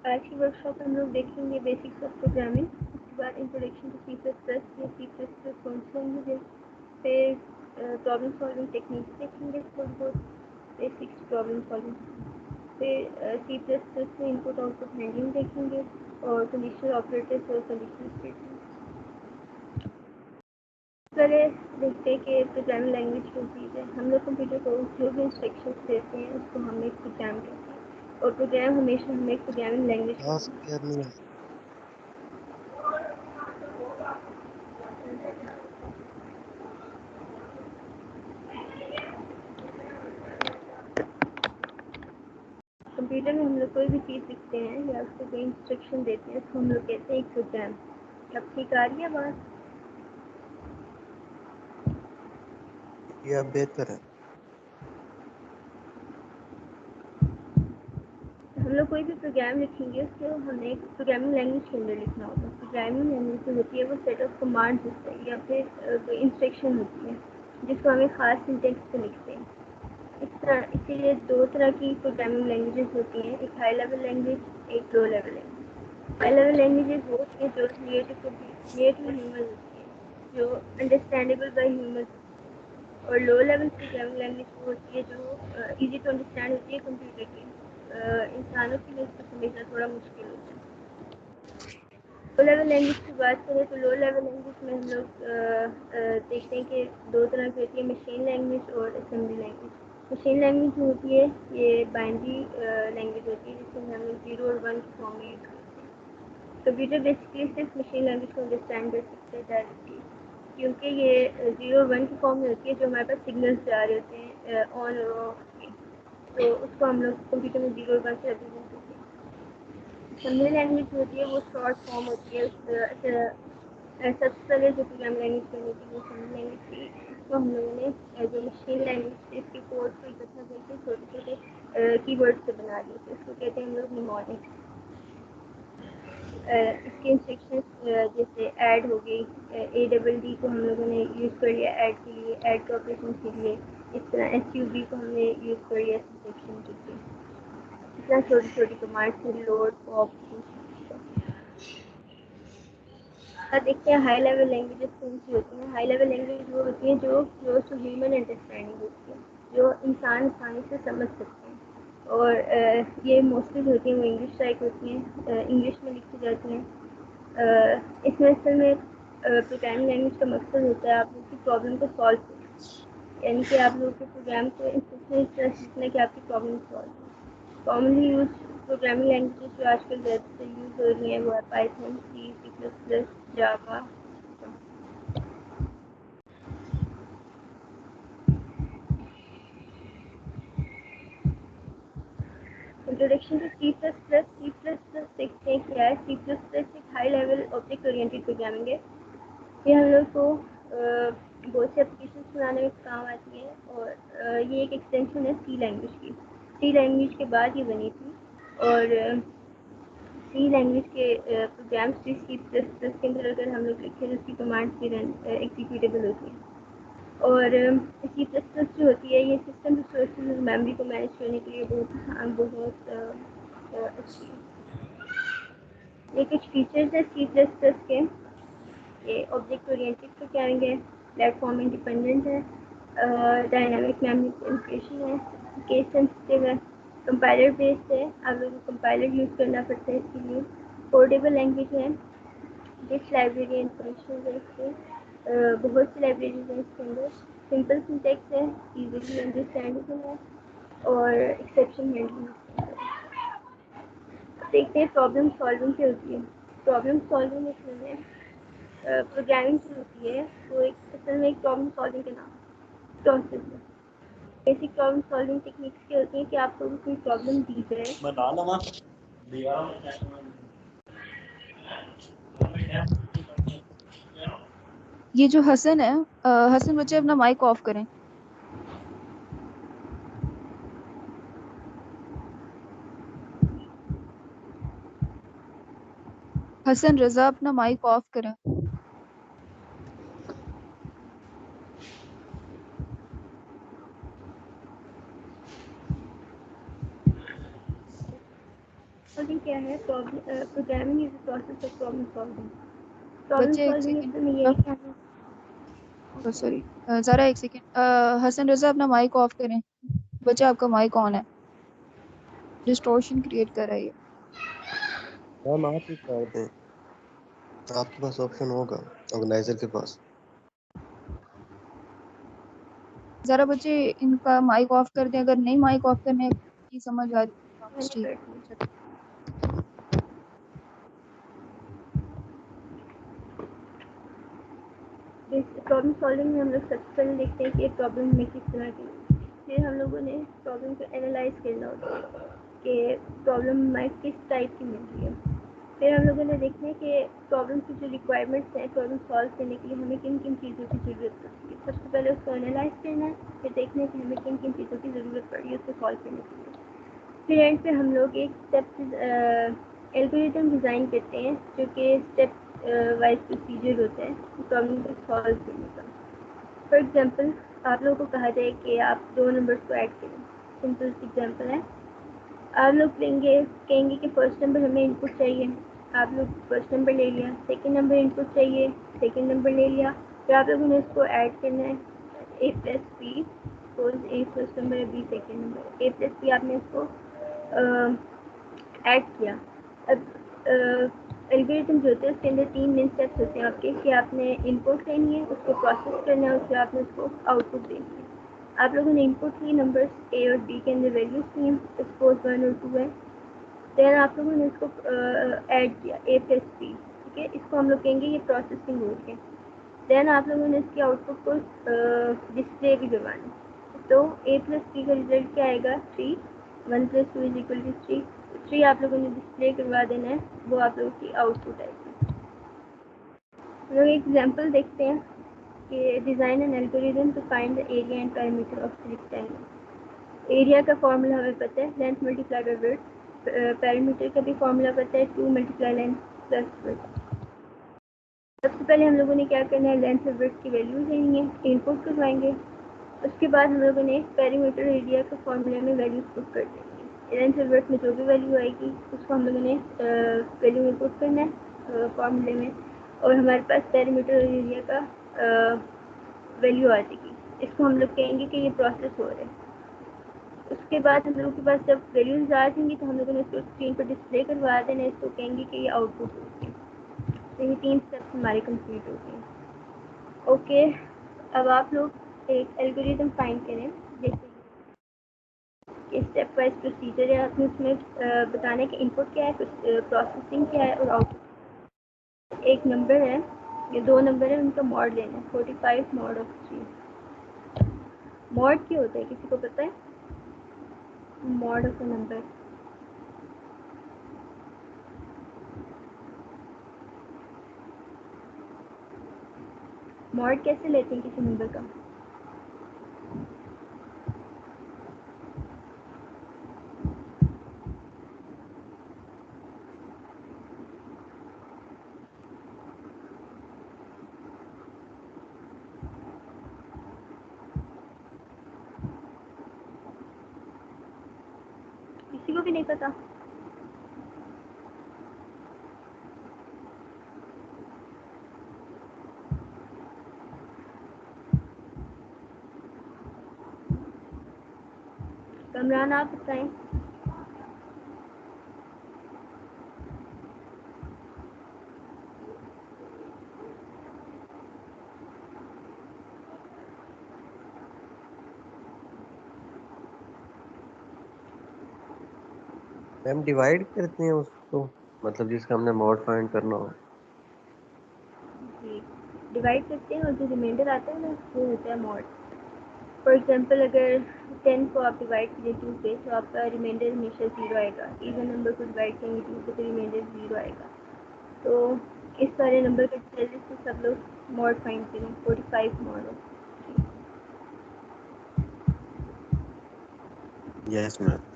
आज की वर्कशॉप में हम लोग देखेंगे बेसिक्स ऑफ प्रोग्रामिंग, उसके बाद introduction to C plus plus या सी प्लस प्लस कौन सी लैंग्वेज है, फिर प्रॉब्लम सॉल्विंग टेक्निक्स देखेंगे, थोड़ी बहुत बेसिक्स प्रॉब्लम सॉल्विंग, फिर सी प्लस प्लस में इनपुट आउटपुट हैंडलिंग देखेंगे और कंडीशनल ऑपरेटर्स और कंडीशनल स्टेटमेंट्स। पहले देखते हैं कि प्रोग्रामिंग लैंग्वेज क्या चीज़ है। हम लोग कंप्यूटर को जो भी इंस्ट्रक्शंस देते हैं उसको हम एक प्रोग्राम कहते हैं और प्रोग्राम हमेशा हमें एक प्रोग्रामिंग लैंग्वेज टास्क कहते करनी है। हैं। कंप्यूटर में हम लोग कोई भी चीज़ लिखते हैं या उसको कोई इंस्ट्रक्शन देते हैं उसको हम लोग कहते हैं एक प्रोग्राम। अब ठीक आ रही है बात? यह बेहतर है। हम लोग कोई भी प्रोग्राम लिखेंगे उसको हमें एक प्रोग्रामिंग लैंग्वेज के अंदर लिखना होगा। प्रोग्रामिंग लैंग्वेज जो होती है वो सेट ऑफ कमांड्स होते हैं या फिर कोई इंस्ट्रक्शन होती है जिसको हमें ख़ास सिंटेक्स से लिखते हैं। इसीलिए दो तरह की प्रोग्रामिंग लैंग्वेजेस होती हैं, एक हाई लेवल लैंग्वेज, एक low level language. High level languages वो होती हैं जो क्रिएटिव ह्यूमन होती हैं, जो अंडरस्टैंडेबल बाय ह्यूमन, और लो लेवल प्रोग्रामिंग लैंग्वेज वो होती है जो इजी टू अंडरस्टैंड होती है कंप्यूटर की। इंसानों के लिए उसको समझना थोड़ा मुश्किल होता है। लो लेवल लैंग्वेज की बात करें तो लो लेवल लैंग्वेज में हम लोग देखते हैं कि दो तरह की होती है, मशीन लैंग्वेज और असेंबली लैंग्वेज। मशीन लैंग्वेज जो होती है ये बाइनरी लैंग्वेज होती है जिसमें हम लोग 0 और 1 की फॉर्म में यूज़ करते हैं। कंप्यूटर बेसिकली सिर्फ मशीन लैंग्वेज को अंडरस्टैंड कर सकते हैं डायरेक्टली, क्योंकि ये 0 और 1 की फॉर्म में होती है जो हमारे पास सिग्नल्स जा रहे होते हैं ऑन और ऑफ के, तो उसको हम लोग कंप्यूटर में 0 और 1 से रिप्रेजेंट करते हैं। असेंबली लैंग्वेज होती है वो शॉर्ट फॉर्म होती है। सबसे पहले जो प्रोग्राम लैंग्वेज बनी थी वो असेंबली लैंग्वेज थी। इसको हम लोगों ने जो मशीन लैंग्वेज थी इसके कोड को इकट्ठा करके छोटे छोटे कीवर्ड से बना दिए थे, उसको कहते हैं हम लोग निमोनिक। इसके इंस्ट्रक्शंस जैसे ऐड हो गई, ADD को हम लोगों ने यूज़ कर लिया ऐड के लिए, ऐड के ऑपरेशन के लिए। इस तरह SUB को हमने यूज़ कर लिया सब्सट्रैक्शन के लिए। इस तरह छोटी छोटी कमांड्स में लोड पॉप। अब देखते हैं हाई लेवल लैंग्वेजेस कौन सी होती हैं। हाई लेवल लैंग्वेज वो होती हैं जो क्लोज टू ह्यूमन अंडरस्टैंडिंग होती है, जो इंसान आसानी से समझ सकते हैं, और ये मोस्टली जो होती हैं वो इंग्लिश टाइप होती हैं, इंग्लिश में लिखी जाती हैं। इसमें असल में प्रोग्रामिंग लैंग्वेज का मकसद होता है आप लोग की प्रॉब्लम को सॉल्व करना, यानी कि आप लोग के प्रोग्राम को इस तरह सीखना कि आपकी प्रॉब्लम सॉल्व हो। कॉमनली यूज प्रोग्रामिंग लैंग्वेजेस जो आजकल ज़्यादातर यूज़ हो रही हैं वो है Python, C, C plus plus, Java. Introduction to C plus plus. C plus plus देखते हैं क्या है। सी प्लस प्लस एक high level object oriented programming है। ये हम लोग को बहुत से एप्लीकेशन बनाने में काम आती है, और ये एक एक्सटेंशन है सी लैंग्वेज की। सी लैंग्वेज के बाद ये बनी थी, और सी लैंग्वेज के प्रोग्राम्स भी सी प्लस प्लस के अंदर अगर हम लोग लिखें तो उसकी कमांड्स भी रन एग्जीक्यूटेबल होती हैं। और सी प्लस प्लस जो होती है ये सिस्टम रिसोर्सेज और मेमोरी को मैनेज करने के लिए बहुत अच्छी है। ये कुछ फीचर्स है सी प्लस प्लस के। ये ऑब्जेक्ट ओरिएंटेड प्रोग्रामिंग है, प्लेटफॉर्म इंडिपेंडेंट है, डायनामिक मेमोरी एलोकेशन है, केस सेंसिटिव है, कंपाइलर बेस्ड है, आप लोगों को कंपाइलर यूज़ करना पड़ता है इसके लिए, पोर्टेबल लैंग्वेज है, डिस्क लाइब्रेरी एंड फंक्शनल है इसके, बहुत सी लाइब्रेरीज हैं इसके अंदर, सिंपल सिंटेक्स है, इजीली अंडरस्टैंडेबल है, और एक्सेप्शन हैंडलिंग इसके अंदर है। देखते हैं प्रॉब्लम सॉल्विंग क्या होती है। प्रॉब्लम सॉल्विंग इसमें प्रोग्रामिंग जो होती है वो एक असल में एक प्रॉब्लम सॉल्विंग का नाम प्रोसेस है। बेसिक प्रॉब्लम सॉल्विंग टेक्निक्स क्या होती है कि आपको कोई प्रॉब्लम दी जाए। ये जो हसन है, हसन बच्चे अपना माइक ऑफ करें। हसन रजा अपना माइक ऑफ करें। सॉल्विंग क्या है? Programming is a process of problem solving. Problem बच्चे एक सॉल्विंग सेकंड, इसमें ये नहीं कहना। सॉरी ज़रा एक सेकंड, हसन रजा अपना माइक ऑफ करें। बच्चे आपका माइक ऑन है, डिस्टॉर्शन क्रिएट कर रहा है ये। मैम आप ही कर दें, आपके पास ऑप्शन होगा ऑर्गेनाइजर के पास। ज़रा बच्चे इनका माइक ऑफ कर दें, अगर नहीं माइक ऑफ करने की समझ आ रही है तो मैंने ठीक कर है। दिया। प्रॉब्लम सॉल्विंग में हम लोग सबसे पहले देखते हैं कि प्रॉब्लम में किस तरह की है। फिर हम लोगों ने प्रॉब्लम को एनालाइज करना होता है कि प्रॉब्लम हमें किस टाइप की मिल रही है। फिर हम लोगों ने देखना है कि प्रॉब्लम की जो रिक्वायरमेंट्स हैं प्रॉब्लम सॉल्व करने के लिए हमें किन किन चीज़ों की ज़रूरत पड़ती है। सबसे पहले उसको एनालाइज करना है, फिर देखना है कि हमें किन किन चीज़ों की ज़रूरत पड़ रही है उसको सॉल्व करने के लिए। फिर एंड पे हम लोग एक स्टेप एल्गोरिथम डिज़ाइन करते हैं जो कि स्टेप वाइज प्रोसीजर होता है प्रॉब्लम को सॉल्व करने का। फॉर एग्जांपल आप लोगों को कहा जाए कि आप दो नंबर्स को ऐड करें। सिंपल एग्जांपल है, आप लोग कहेंगे कि फर्स्ट नंबर हमें इनपुट चाहिए। आप लोग फर्स्ट नंबर ले लिया, सेकंड नंबर इनपुट चाहिए, सेकंड नंबर ले लिया। फिर आप लोगों ने इसको ऐड करना है ए प्लस बी। सपोज ए फर्स्ट नंबर है, बी सेकंड नंबर, ए प्लस बी आपने इसको ऐड किया। अब एल्गोरिथम जो होते हैं उसके अंदर तीन मेन स्टेप्स होते हैं आपके कि आपने इनपुट लेनी है, उसको प्रोसेस करना है, उसके आपने उसको आउटपुट देनी है। आप लोगों ने इनपुट ली, नंबर्स ए और बी के अंदर वैल्यूज दी हैं, सपोज 1 और 2 है। देन आप लोगों ने इसको ऐड किया ए प्लस बी, ठीक है। इसको हम लोग कहेंगे ये प्रोसेसिंग हो रही है। देन आप लोगों ने इसके आउटपुट को डिस्प्ले भी करवाना है। तो ए प्लस बी का रिजल्ट क्या आएगा? 3। 1 प्लस 2 इज इक्वल टू 3। 3 आप लोगों ने डिस्प्ले करवा देना है, वो आप लोगों की आउटपुट आएगी। हम लोग एक एग्जाम्पल देखते हैं कि design an algorithm to find the area and parameter of rectangle. Area का फॉर्मूला हमें पता है, length multiply by width. Parameter का भी फॉर्मूला पता है, 2 मल्टीप्लाई लेंथ प्लस विड्थ। सबसे पहले हम लोगों ने क्या करना है, लेंथ और विड्थ की वैल्यू लेनी है, इनपुट करवाएंगे। उसके बाद हम लोगों ने पैरामीटर एरिया के फॉर्मूले में वैल्यूज पुट कर देनी है। लेंथ और विड्थ में जो भी वैल्यू आएगी उसको हम लोगों ने वैल्यू में पुट करना है फॉर्मूले में, और हमारे पास पैरामीटर और एरिया का वैल्यू आ जाएगी। इसको हम लोग कहेंगे कि ये प्रोसेस हो रहा है। उसके बाद हम लोगों के पास जब वैल्यूज आ जाएंगी तो हम लोगों ने उसको स्क्रीन पर डिस्प्ले करवा देना है, इसको कहेंगे कि ये आउटपुट होगी। तो ये 3 स्टेप्स हमारे कंप्लीट हो गए। ओके, अब आप लोग एक एल्गोरिथम फाइंड करें। जैसे कि स्टेप वाइज प्रोसीजर है, आपने उसमें बताना है कि इनपुट क्या है, प्रोसेसिंग क्या है और आउटपुट। एक नंबर है, ये दो नंबर है, उनका मॉड लेना है, 45 मॉड ऑफ 3। मॉड क्या होता है, किसी को पता है? Mod of a number. Mod कैसे लेते हैं किसी नंबर का? किसी को भी नहीं पता? कमरान आप बताएं। मैम डिवाइड करते हैं उसको, मतलब जिसका हमने मॉड फाइंड करना हो। जी, डिवाइड करते हैं और जो रिमाइंडर आता है ना वो होता है मॉड। फॉर एग्जांपल अगर 10 को आप डिवाइड कीजिए 2 से तो आपका रिमाइंडर हमेशा 0 आएगा। इवन नंबर को डिवाइड करेंगे 2 से तो रिमाइंडर 0 आएगा। तो इस सारे नंबर के जल्दी से सब लोग मॉड फाइंड करें, 45 मॉड हो। Yes ma'am.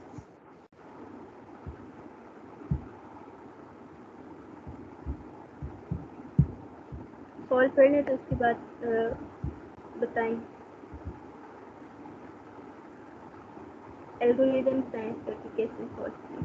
सॉल्व कर लें तो उसके बाद बताएं एल्गोरिदम साइंस करके कैसे सॉल्व करें।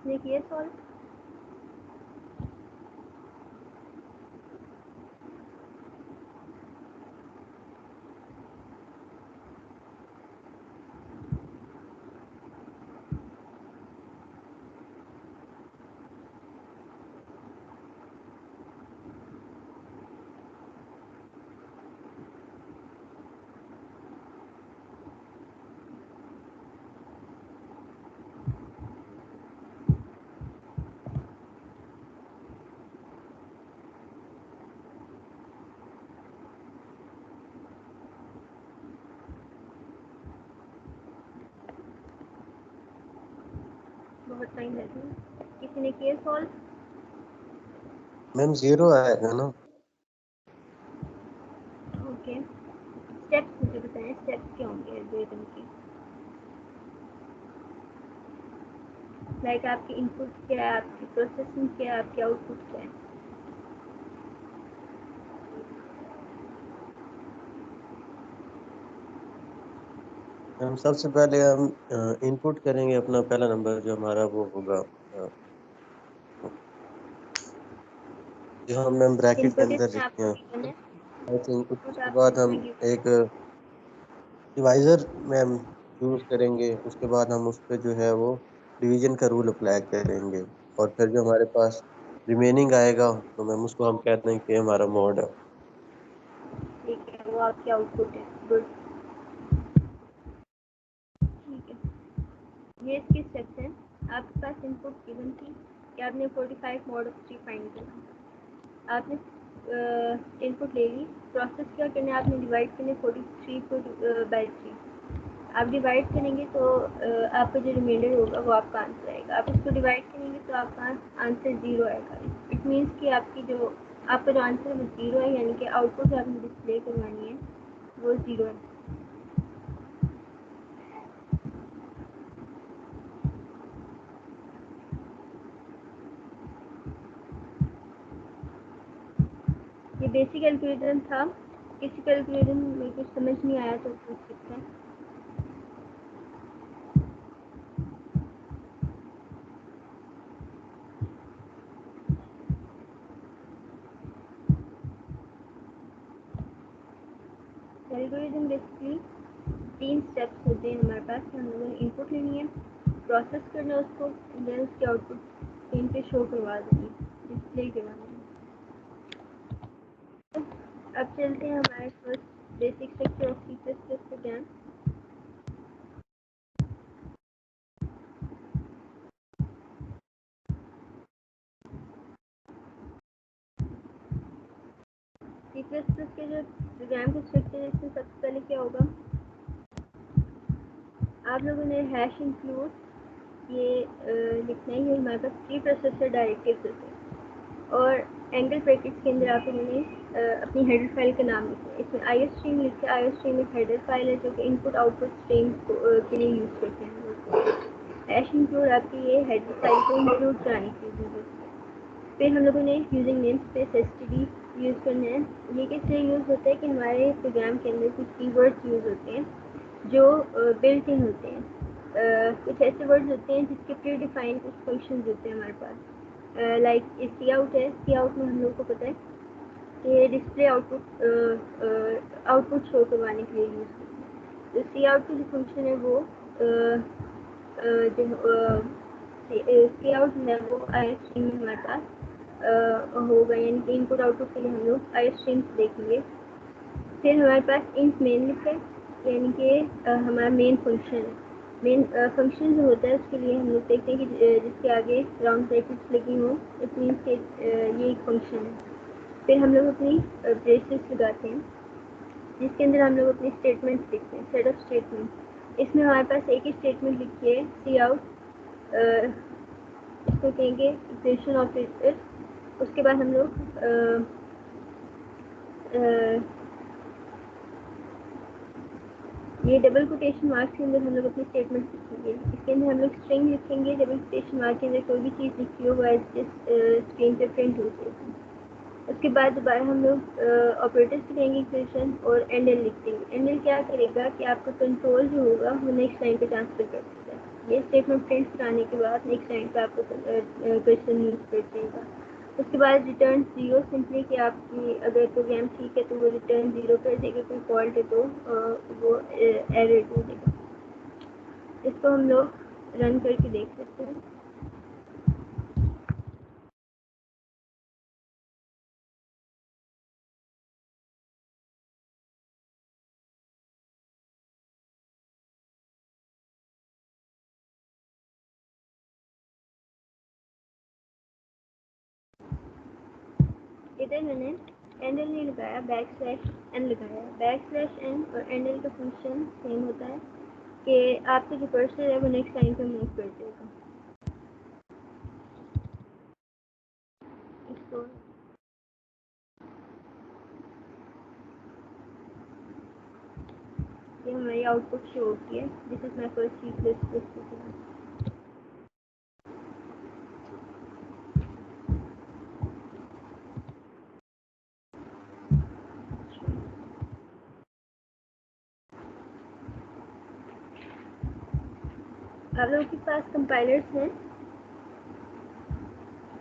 किसने किया सॉल्व? बहुत टाइम लगेगा। किसी ने किया सॉल्व? मैम 0 आएगा ना? ओके, स्टेप्स मुझे बताएं, स्टेप्स क्या होंगे एल्गोरिथम की? लाइक आपकी इनपुट क्या है, आपकी प्रोसेसिंग क्या है, आपकी आउटपुट क्या है? मैम सबसे पहले हम इनपुट करेंगे अपना पहला नंबर जो हमारा वो होगा, जो हम मैम ब्रैकेट के इनपुट अंदर इसमें लिखते आपको हैं। गिवन है, आई थिंक इनपुट उसके आपको बाद हम इसमें गिवन एक डिवाइजर मैम यूज करेंगे। उसके बाद हम उस पे जो है वो डिवीजन का रूल अप्लाई करेंगे, और फिर जो हमारे पास रिमेनिंग आएगा तो मैम उसको हम कहते हैं कि हमारा मोड है। ठीक है, वो आपकी आउटपुट है। गुड, ठीक है। ये इसके स्टेप्स हैं। आपके पास इनपुट गिवन थी कि आपने 45 मॉड ऑफ 3 फाइंड करना। आपने इनपुट ले ली, प्रोसेस क्या करना है, आपने डिवाइड करना है 43 को बाई 3। आप डिवाइड करेंगे तो आपका जो रिमाइंडर होगा वो आपका आंसर आएगा। आप इसको डिवाइड करेंगे तो आपका आंसर 0 आएगा। इट मीन्स कि आपका जो आंसर है वो 0 है, यानी कि आउटपुट आपने डिस्प्ले करवानी है वो 0 है। ये बेसिक एल्गोरिथम था। किसी का एल्गोरिथम में कुछ समझ नहीं आया तो पूछ सकते हैं। एल्गोरिथम बेसिकली 3 स्टेप्स होते हैं हमारे पास। हम लोगों ने इनपुट लेनी है, प्रोसेस करना है उसको, देन उसकी आउटपुट स्क्रीन पे शो करवा देनी है, डिस्प्ले करवानी है। अब चलते हैं हमारे first basic structure of C++ पे जाएं। C++ के जो प्रोग्राम का स्ट्रक्चर है, इसमें सबसे पहले क्या होगा, आप लोगों ने हैश इंक्लूड ये लिखना है। ये हमारे पास प्री प्रोसेसर डायरेक्टिव्स होते हैं, और एंगल ब्रैकेट्स के अंदर आप लोगों ने अपनी हेडर फाइल का नाम लिखना है। इसमें आई स्ट्रीम लिख के, आई स्ट्रीम एक हेडर फाइल है जो कि इनपुट आउटपुट स्ट्रीम के लिए यूज़ करते हैं लोग। हैश इंक्लूड आपकी ये हेडर फाइल को इंक्लूड कराने की जरूरत है। फिर हम लोगों ने using name space std use करना है। ये किस लिए यूज़ होता है कि हमारे प्रोग्राम के अंदर कुछ कीवर्ड्स यूज़ होते हैं जो बिल्ट इन होते हैं। कुछ ऐसे वर्ड्स होते हैं जिसके प्री डिफाइंड कुछ फंक्शंस होते हैं हमारे पास। लाइक सी आउट है, सी आउट में हम लोग को पता है कि डिस्प्ले आउटपुट शो करवाने के लिए यूज़ करते हैं। तो सी आउट की जो फंक्शन है वो जो सी आउट है वो आई स्ट्रीम में हमारे पास होगा, यानी कि इनपुट आउटपुट के लिए हम लोग आई स्ट्रीम्स देखेंगे। फिर हमारे पास इंट मेन लिखा है, यानी कि हमारा मेन फंक्शन है। मेन फंक्शन जो होता है उसके लिए हम लोग देखते हैं कि जिसके आगे राउंड ब्रैकेट्स लगी हों, इट मीन्स कि ये एक फंक्शन है। फिर हम लोग अपनी ब्रेसेस लगाते हैं जिसके अंदर हम लोग अपनी स्टेटमेंट्स लिखते हैं, सेट ऑफ स्टेटमेंट। इसमें हमारे पास एक ही स्टेटमेंट लिखी है, सी आउट, इसको कहेंगे इक्वेशन ऑपरेटर। उसके बाद हम लोग ये डबल कोटेशन मार्क्स के अंदर हम लोग अपनी स्टेटमेंट लिखेंगे। इसके अंदर हम लोग स्ट्रिंग लिखेंगे, डबल कोटेशन मार्क के अंदर कोई भी चीज़ लिखी हो वह स्क्रीन पे प्रिंट हो जाएगी। उसके बाद दोबारा हम लोग ऑपरेटर्स लिखेंगे इक्वेशन, और एंड एल लिख देंगे। एंड एल क्या करेगा कि आपका कंट्रोल जो होगा वो नेक्स्ट लाइन पे ट्रांसफर कर देगा। ये स्टेटमेंट प्रिंट कराने के बाद नेक्स्ट लाइन पे आपको क्वेश्चन यूज कर देगा। उसके बाद रिटर्न 0 सिंपली कि आपकी अगर प्रोग्राम ठीक है तो वो रिटर्न 0 कर देगा, कोई फॉल्ट है तो वो एरर दे देगा। इसको हम लोग रन करके देख सकते हैं। इधर मैंने एंडल नहीं लगाया, बैक स्लैश एन लगाया। बैक स्लैश एन और एंडल का फंक्शन सेम होता है कि आपका जो कर्सर है वो नेक्स्ट लाइन पे मूव कर देगा। इसको ये हमारी आउटपुट शो होती है। This is my first C plus plus program. आप लोगों के पास कंपाइलर्स हैं,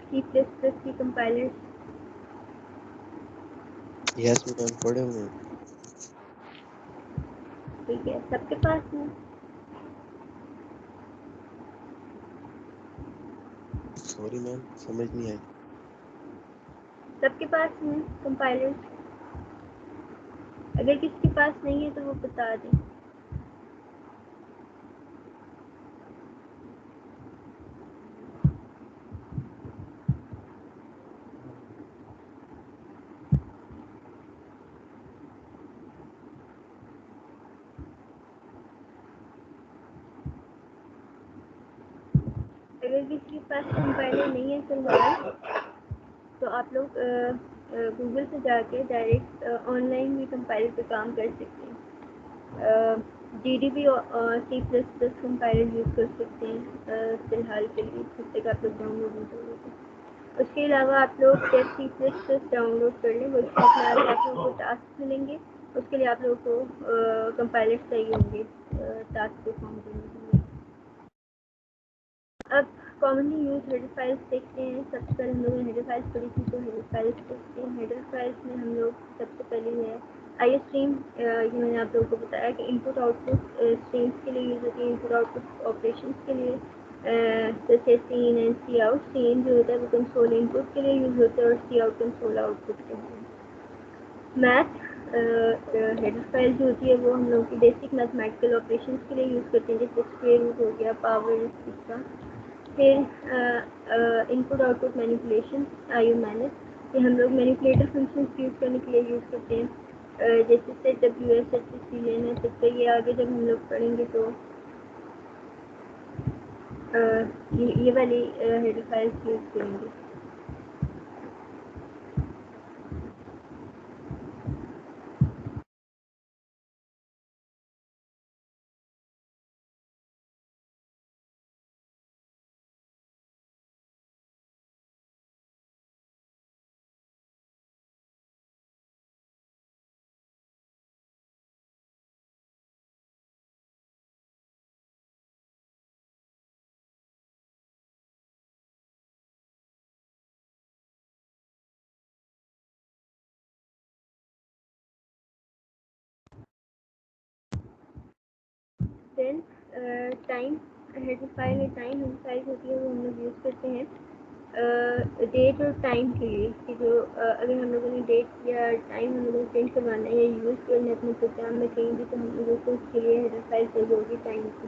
सी प्लस प्लस की कंपाइलर्स? यस मैम, पढ़े हुए हैं। ठीक है, सबके पास है? सॉरी मैम, समझ नहीं आई। सबके पास हैं कंपाइलर्स? अगर किसी के पास नहीं है तो वो बता दें। अगर किसी के पास कंपाइलर नहीं है फिलहाल तो आप लोग गूगल से जाके डायरेक्ट ऑनलाइन भी कंपाइलर पे काम कर सकते हैं। GDB और C plus plus compiler use कर सकते हैं फ़िलहाल के लिए, जब तक आप लोग डाउनलोड नहीं करोगे। उसके अलावा आप लोग जब सी प्लस प्लस डाउनलोड कर लें वर्कशॉप में आके आप लोगों को टास्क मिलेंगे, उसके लिए आप लोगों को कंपाइलर चाहिए होंगे टास्क परफॉर्म करने के लिए। अब कॉमनली यूज हेडर फाइल्स देखते हैं। सबसे पहले हम लोगों ने हेडर फाइल्स पढ़ी थी, तो हेडर फाइल्स देखते हैं। हेडर फाइल्स में हम लोग सबसे पहले है आई स्ट्रीम। ये मैंने आप लोगों को बताया कि इनपुट आउटपुट स्ट्रीम्स के लिए यूज़ होती है, इनपुट आउटपुट ऑपरेशंस के लिए, जैसे cin and cout. Cin जो होता है वो कंसोल इनपुट के लिए यूज़ होता है और सी आउट कंसोल आउटपुट के लिए। मैथ हेडर फाइल जो होती है वो हम लोग की बेसिक मैथमेटिकल ऑपरेशंस के लिए यूज़ करते हैं, जैसे स्क्वायर रूट हो गया, पावर, इसका। फिर input output manipulation, IO manage, ये हम लोग मैनिपुलेटर फंक्शंस यूज़ करने के लिए यूज़ करते हैं, जैसे सेट WS, सेट सीलियन है, सेट पे। ये आगे जब हम लोग पढ़ेंगे तो ये वाली हेडर फाइल्स यूज़ करेंगे। देन टाइम हेडर फाइल है, टाइम हेडर फाइल होती है वो हम लोग यूज़ करते हैं डेट और टाइम के लिए, कि जो अगर हम लोगों ने डेट या टाइम हम लोगों को प्रिंट करवाना है या यूज़ करना है अपने प्रोग्राम में कहीं भी, तो हम लोगों को उसके लिए हेडर फाइल चाहिए होगी टाइम की।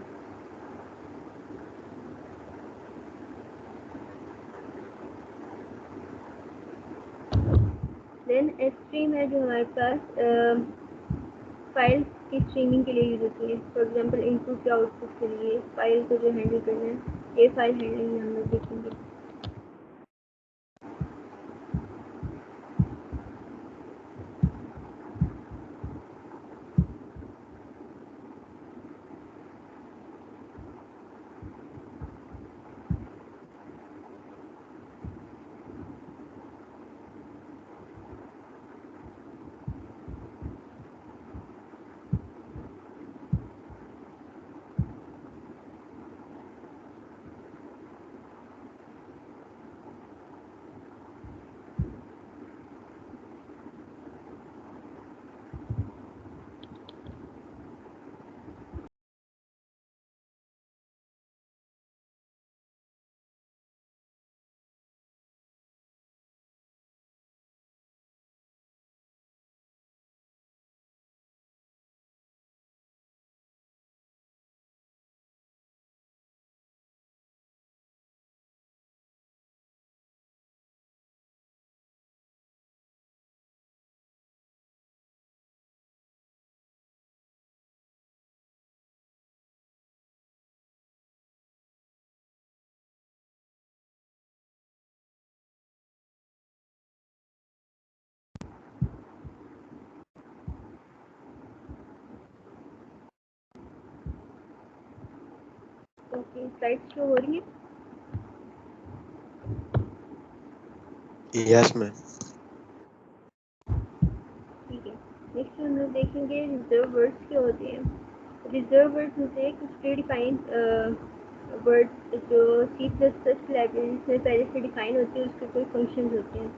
देन स्ट्रीम है जो हमारे पास फाइल की स्ट्रीमिंग के लिए यूज़ होती है। फॉर एग्जांपल इनपुट या आउटपुट के लिए फाइल को जो हैंडल करना है, ये फाइल हैंडलिंग हम लोग देखेंगे। ओके, स्लाइड शो हो रही है? Yes ma'am. ठीक है, नेक्स्ट हम लोग देखेंगे रिजर्व वर्ड्स क्या होते हैं। रिजर्व वर्ड्स होते हैं कुछ प्री डिफाइंड वर्ड्स जो सी प्लस प्लस लाइब्रेरीज में पहले से डिफाइन होती है, उसके कोई फंक्शंस होते हैं,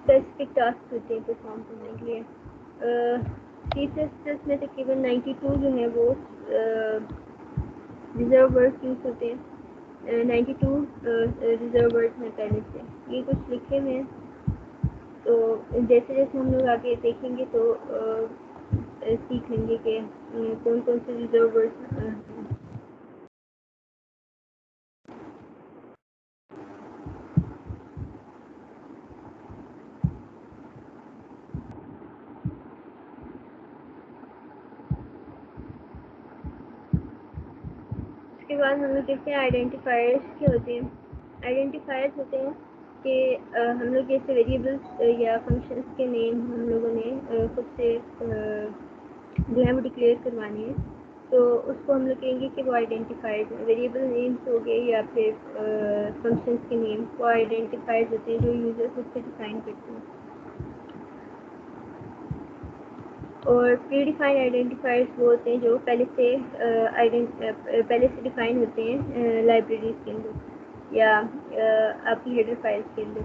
स्पेसिफिक टास्क होते हैं परफॉर्म करने के लिए। सी प्लस प्लस में तकरीबन 92 जो है वो रिजर्व वर्ड्स यूज होते हैं। 92 रिजर्व वर्ड्स हैं पहले से, ये कुछ लिखे हुए हैं। तो जैसे जैसे हम लोग आगे देखेंगे तो सीख लेंगे कि कौन कौन से रिजर्व वर्ड्स। उसके बाद हम लोग देखते हैं आइडेंटिफायर्स क्या होते हैं। आइडेंटिफायर्स होते हैं कि हम लोग जैसे वेरिएबल्स या फंक्शंस के नेम हम लोगों ने खुद से जो है वो डिक्लेयर करवाने हैं, तो उसको हम लोग कहेंगे कि वो आइडेंटिफायर्स हैं। वेरिएबल नेम्स हो गए या फिर फंक्शंस के नेम, वो आइडेंटिफायर्स होते हैं जो यूज़र खुद से डिफाइन करते हैं। और प्री डिफाइंड आइडेंटिफायर्स वो होते हैं जो पहले से डिफाइन होते हैं लाइब्रेरीज के अंदर या आपकी हेडर फाइल्स के अंदर।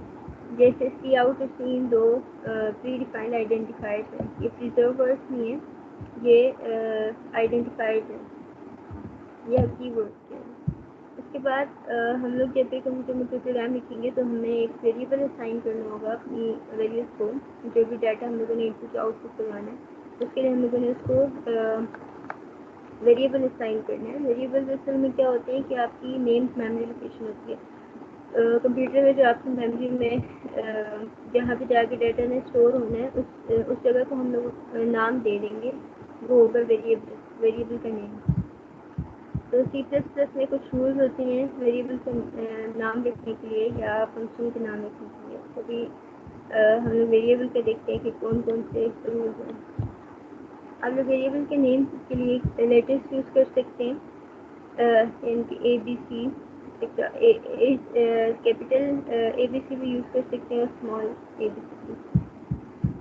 जैसे सी आउट और सी इन दो प्री डिफाइंड आइडेंटिफायर्स हैं, ये प्रिजर्व वर्ड्स नहीं हैं, ये आइडेंटिफायर्स हैं या कीवर्ड्स हैं। उसके बाद हम लोग जब भी कंप्यूटर में कोई प्रोग्राम लिखेंगे तो हमें एक वेरिएबल असाइन करना होगा अपनी वैल्यूज़ को, जो भी डाटा हम लोगों ने इनपुट या आउटपुट करवाना है, उसके लिए हम लोगों ने उसको वेरिएबल असाइन करना है। वेरिएबल असल में क्या होते हैं कि आपकी नेम मेमोरी लोकेशन होती है कंप्यूटर में, जो आपकी मेमोरी में जहाँ पे जाके डाटा ने स्टोर होना है उस जगह को हम लोग नाम दे देंगे, वो होगा वेरिएबल का नेम। तो सी प्लस प्लस में कुछ रूल्स होते हैं वेरिएबल का नाम रखने के लिए या फंक्शन के नाम रखने के लिए। तभी हम लोग वेरिएबल के देखते हैं कि कौन कौन से रूल्स हैं। आप लोग वेरिएबल के नेम के लिए लेटर्स यूज़ कर सकते हैं, यानी कि A B C, capital A B C भी यूज़ कर सकते हैं और स्मॉल ए बी सी।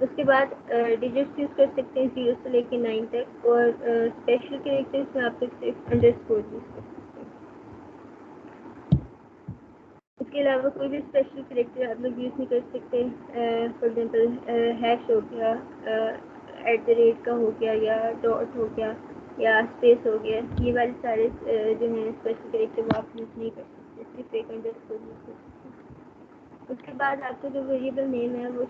उसके बाद डिजिट्स यूज़ कर सकते हैं 0 से लेकर 9 तक, और स्पेशल कैरेक्टर्स में आप लोग सिर्फ अंडरस्कोर यूज़ कर सकते हैं। इसके अलावा कोई भी स्पेशल कैरेक्टर आप लोग यूज़ नहीं कर सकते। फॉर एग्जांपल हैश हो गया, एट द रेट का हो गया, या डॉट हो गया, या स्पेस हो गया, ये वाले सारे जो हैं स्पेशल कैरेक्टर वो आप यूज़ नहीं कर सकते, सिर्फ एक अंडरस्कोर यूज़ कर सकते हैं। उसके बाद आपका जो वेरिएबल नेम है वो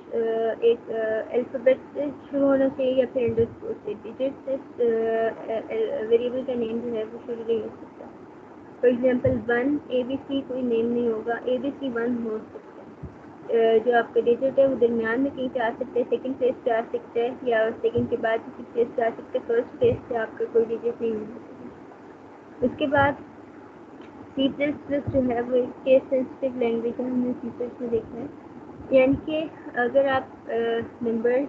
एक अल्फ़ाबेट से शुरू होना चाहिए या फिर अंडरस्कोर से। डिजिट से वेरिएबल का नेम जो है वो शुरू नहीं हो सकता। फॉर एग्जांपल 1 ABC कोई नेम नहीं होगा, ABC 1 हो सकता है। जो आपका डिजिट है वो दरमियान में कहीं पे आ सकते हैं, सेकंड प्लेस पे आ सकता है, या सेकंड के बाद किसी प्लेस पे आ सकते हैं, फर्स्ट प्लेस पे आपका कोई डिजिट नहीं हो सकता। उसके बाद सी प्लस प्लस जो है वो एक केस सेंसिटिव लैंग्वेज है, हमने सी प्लस में देखा है। यानी कि अगर आप नंबर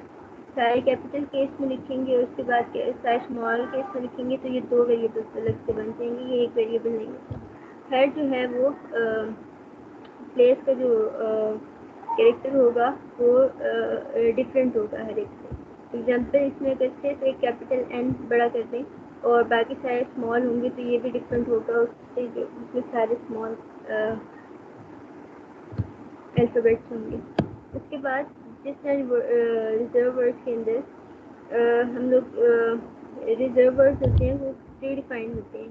सारे कैपिटल केस में लिखेंगे और उसके बाद सारे स्मॉल केस में लिखेंगे तो ये दो वेरिएबल्स अलग से बन जाएंगे, ये एक वेरिएबल नहीं होता। हर जो है वो प्लेस का जो कैरेक्टर होगा वो डिफरेंट होगा हर एक से। एग्जाम्पल इसमें करते तो एक कैपिटल एन बड़ा कर दें और बाकी सारे स्मॉल होंगे तो ये भी डिफरेंट होगा उससे, जो उसमें सारे स्मॉल अल्फ़ाबेट्स होंगे। उसके बाद जिस तरह रिजर्व वर्ड्स के अंदर हम लोग रिजर्व वर्ड्स होते हैं वो प्री डिफाइंड होते हैं,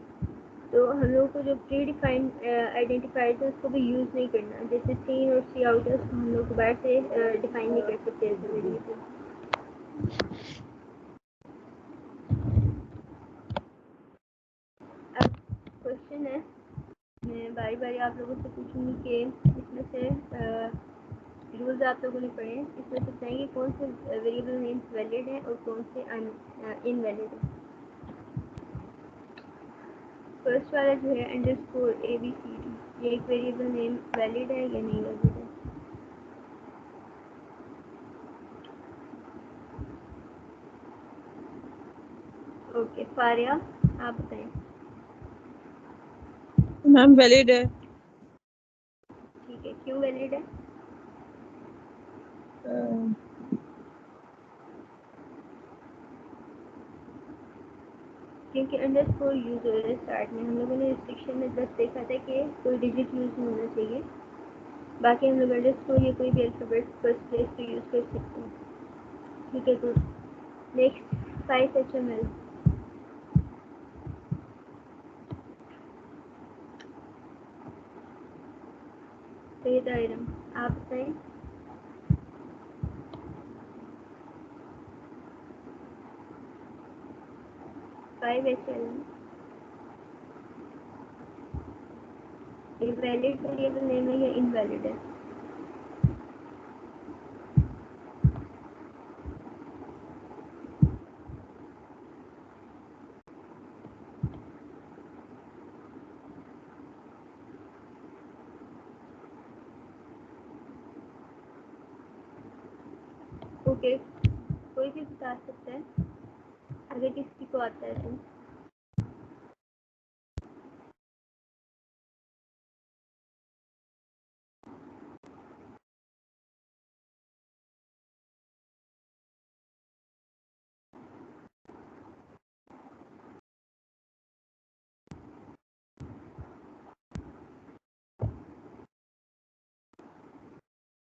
तो हम लोगों को जो प्री डिफाइंड आइडेंटिफायर्स है उसको भी यूज़ नहीं करना। जैसे सी और सी आउट है उसको हम लोग दोबारा से डिफाइन नहीं कर सकते एज अ वेरिएबल। अब क्वेश्चन है, मैं बारी बारी आप लोगों से पूछूंगी कि इसमें से रूल्स आप लोगों ने पढ़े हैं, इसमें से बताएंगे कौन से वेरिएबल नेम्स वैलिड हैं और कौन से इनवैलिड हैं। फर्स्ट वाला जो है अंडरस्कोर ABCD, ये एक वेरिएबल नेम वैलिड है या नहीं वैलिड है? ओके फारिया, आप बताएं। मैम वैलिड है। ठीक है, क्यों वैलिड है? क्योंकि अंडरस्कोर यूज हो रहा है स्टार्ट में। हम लोगों ने रिस्ट्रिक्शन में बस देखा था कि कोई डिजिट यूज नहीं होना चाहिए, बाकी हम लोग अंडरस्कोर या कोई भी अल्फ़ाबेट फर्स्ट प्लेस पे यूज़ कर सकते हैं। ठीक है, गुड। Next 5HML। सैयद आयरम, आप बताएं। Five H L valid variable name है या इनवैलिड है? ओके, कोई भी बता सकता है अगर किसी को आता है तो।